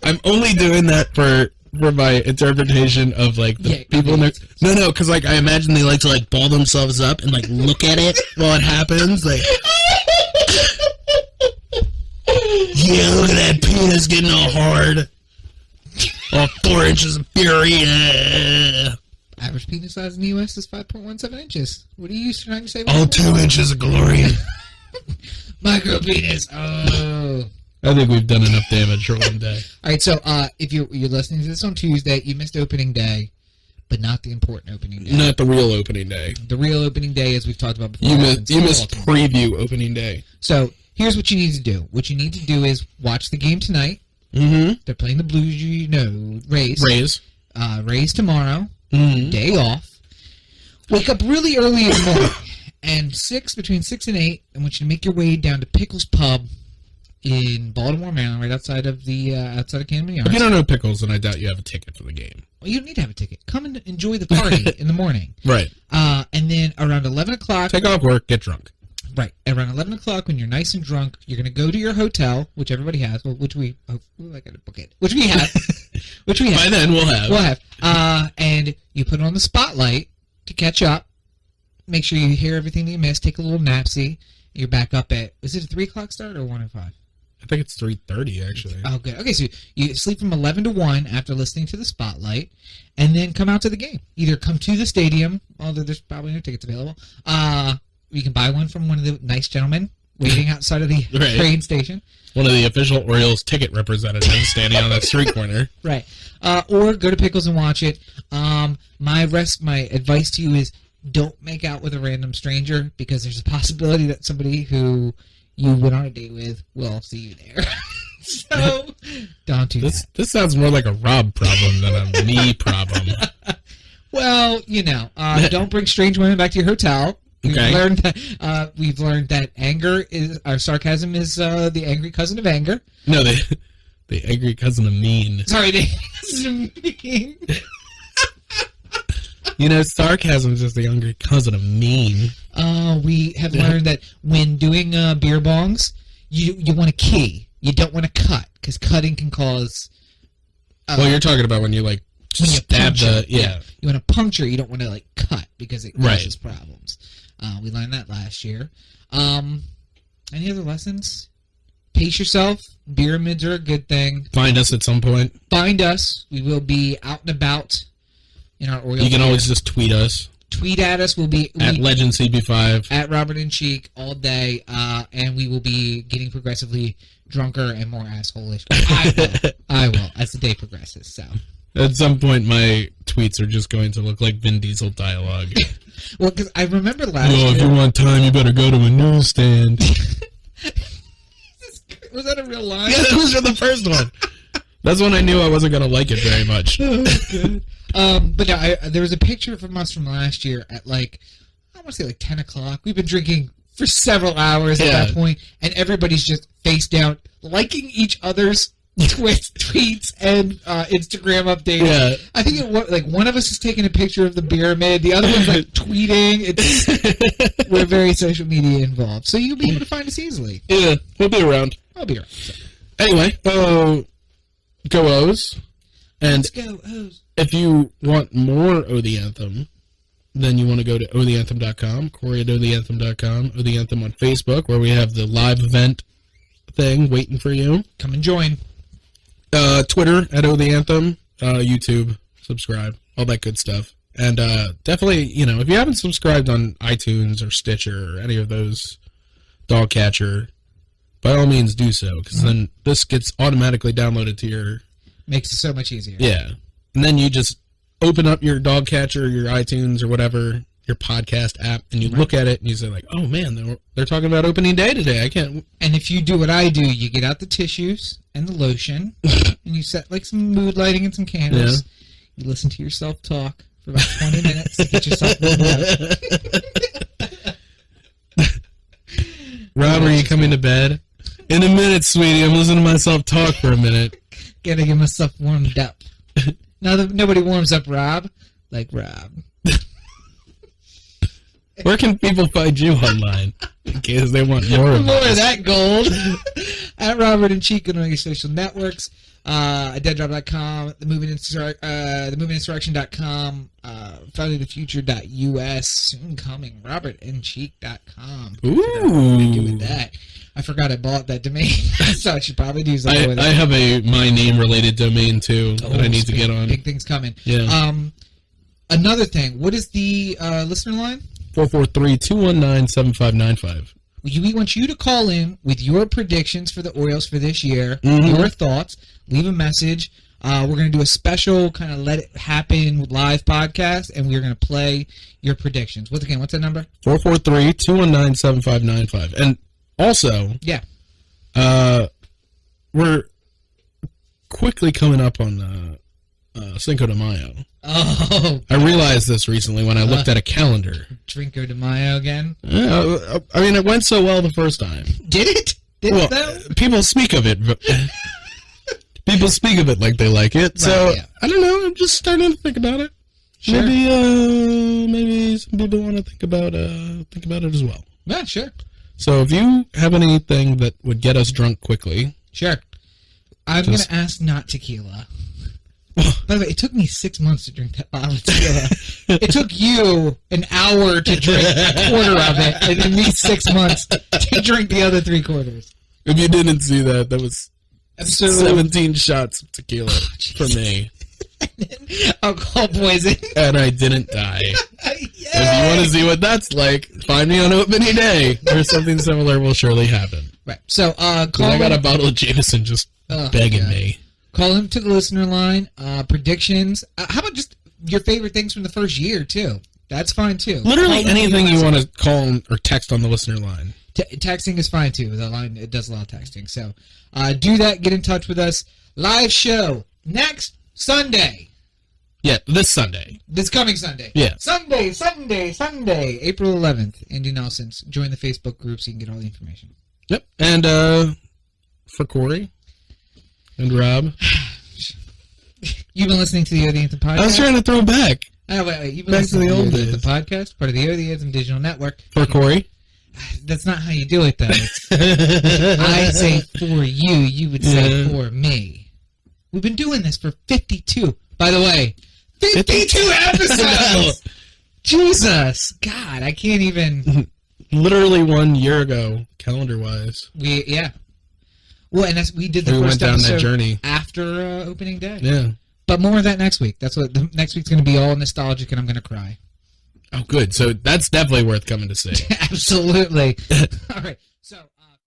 I'm only doing that for my interpretation of, like, the people in there. No, because, like, I imagine they like to, like, ball themselves up and, like, look at it while it happens. Like, yeah, look at that penis getting all hard. All 4 inches of fury. Average penis size in the U.S. is 5.17 inches. What are you trying to say? All 2 inches of glory. Micro penis. Oh. I think we've done enough damage for one day. All right, so if you're listening to this on Tuesday, you missed opening day, but not the important opening day. Not the real opening day. The real opening day, as we've talked about before. You missed preview opening day. So here's what you need to do. What you need to do is watch the game tonight. Mm-hmm. They're playing the Blues, Rays. Rays tomorrow. Mm-hmm. Day off. Wake up really early in the morning. And between 6 and 8, I want you to make your way down to Pickles Pub in Baltimore, Maryland, right outside of Camden Yards. If you don't know Pickles, then I doubt you have a ticket for the game. Well, you don't need to have a ticket. Come and enjoy the party in the morning. Right. And then around 11 o'clock... Take off work, get drunk. Right. Around 11 o'clock, when you're nice and drunk, you're going to go to your hotel, which everybody has, I got to book it. Which we have. By then, we'll have. And you put on the spotlight to catch up. Make sure you hear everything that you missed. Take a little napsy. You're back up at... Is it a 3 o'clock start or 1 and 5? I think it's 3:30, actually. Oh, good. Okay, so you sleep from 11 to 1 after listening to the spotlight, and then come out to the game. Either come to the stadium, although there's probably no tickets available. You can buy one from one of the nice gentlemen waiting outside of the train station. One of the official Orioles ticket representatives standing on that street corner. Right. Or go to Pickles and watch it. My advice to you is don't make out with a random stranger because there's a possibility that somebody who you went on a date with will see you there. So don't do that. This sounds more like a Rob problem than a me problem. Well, don't bring strange women back to your hotel. Okay. We've learned that sarcasm is the angry cousin of anger. No, the angry cousin of mean. Sorry, the cousin of mean. Sarcasm is just the angry cousin of mean. We have learned that when doing beer bongs, you want to key. You don't want to cut because cutting can cause. Well, you're talking about when you like stab the You want to puncture. You don't want to cut because it causes problems. We learned that last year. Any other lessons? Pace yourself. Beer mids are a good thing. Find us at some point. Find us. We will be out and about in our Orioles. You can always just tweet us. Tweet at us. We'll be at LegendCB5 at Robert and Cheek all day, and we will be getting progressively drunker and more asshole-ish. I will as the day progresses. So at some point, my tweets are just going to look like Vin Diesel dialogue. Well, because I remember last year. Well, if you want time, you better go to a newsstand. Was that a real line? Yeah, that was the first one. That's when I knew I wasn't going to like it very much. Oh, good. But no, there was a picture from us from last year at I want to say 10 o'clock. We've been drinking for several hours at that point, and everybody's just face down, liking each other's tweets and Instagram updates. Yeah. I think one of us is taking a picture of the pyramid, the other one's tweeting. We're very social media involved, so you'll be able to find us easily. Yeah, we'll be around. I'll be around. So. Anyway, go O's. And let's go O's. If you want more O the Anthem, then you want to go to otheanthem.com, Corey at otheanthem.com, O the Anthem on Facebook, where we have the live event thing waiting for you. Come and join. Twitter at O the Anthem, YouTube, subscribe, all that good stuff. And definitely, if you haven't subscribed on iTunes or Stitcher or any of those, dog catcher, by all means do so, because then this gets automatically downloaded to your... Makes it so much easier. Yeah. And then you just open up your dog catcher, your iTunes or whatever, your podcast app, and you look at it and you say oh man, they're talking about opening day today. I can't... And if you do what I do, you get out the tissues and the lotion, and you set some mood lighting and some candles. Yeah. You listen to yourself talk for about 20 minutes to get yourself warmed up. Rob, are you coming to bed? In a minute, sweetie. I'm listening to myself talk for a minute. Gotta get myself warmed up. Nobody warms up Rob like Rob. Where can people find you online in case they want more of that gold? At Robert and Cheek on all your social networks. At deaddrop.com, themoveinsurrection.com, foundingthefuture.us, soon coming, robertandcheek.com. Ooh. Doing that. I forgot I bought that domain, so I should probably do something with it. I have a my name related domain too that I need to get on. Big things coming. Yeah. Another thing, what is the listener line? 443-219-7595. We want you to call in with your predictions for the Orioles for this year, your thoughts. Leave a message. We're going to do a special kind of Let It Happen live podcast, and we're going to play your predictions. What's that number? 443-219-7595. And also, we're quickly coming up on Cinco de Mayo. Oh. I realized this recently when I looked at a calendar. Cinco de Mayo again? I mean, it went so well the first time. Did it? It though? People speak of it. People speak of it like they like it. So, I don't know. I'm just starting to think about it. Sure. Maybe some people want to think about it as well. Yeah, sure. So if you have anything that would get us drunk quickly. Sure. I'm going to ask not tequila. By the way, it took me 6 months to drink that bottle of tequila. It took you an hour to drink a quarter of it, and then me 6 months to drink the other 3/4. If you didn't see that, that was 17 shots of tequila for me. Alcohol poison. And I didn't die. If you want to see what that's like, find me on opening day, or something similar will surely happen. Right. So, I got a bottle of Jameson just begging me. Call him to the listener line. Predictions. How about just your favorite things from the first year, too? That's fine, too. Literally anything you want to call or text on the listener line. Texting is fine, too. The line, it does a lot of texting. So, do that. Get in touch with us. Live show next Sunday. Yeah, this Sunday. This coming Sunday. Yeah. Sunday. April 11th. Andy Nelson's. Join the Facebook group so you can get all the information. Yep. And for Corey and Rob. You've been listening to the The Anthem podcast? I was trying to throw back. Oh, wait. You've been Back listening to the old The days. Anthem podcast, part of the Anthem Digital Network. For Corey. That's not how you do it, though. I say for you. You would say for me. We've been doing this for 52. By the way, 52 episodes! Jesus! God, I can't even... Literally 1 year ago, calendar-wise. Well, and we did the We first went down episode that journey after opening day. Yeah. But more of that next week. That's what next week's going to be all nostalgic, and I'm going to cry. Oh, good. So that's definitely worth coming to see. Absolutely. All right. So.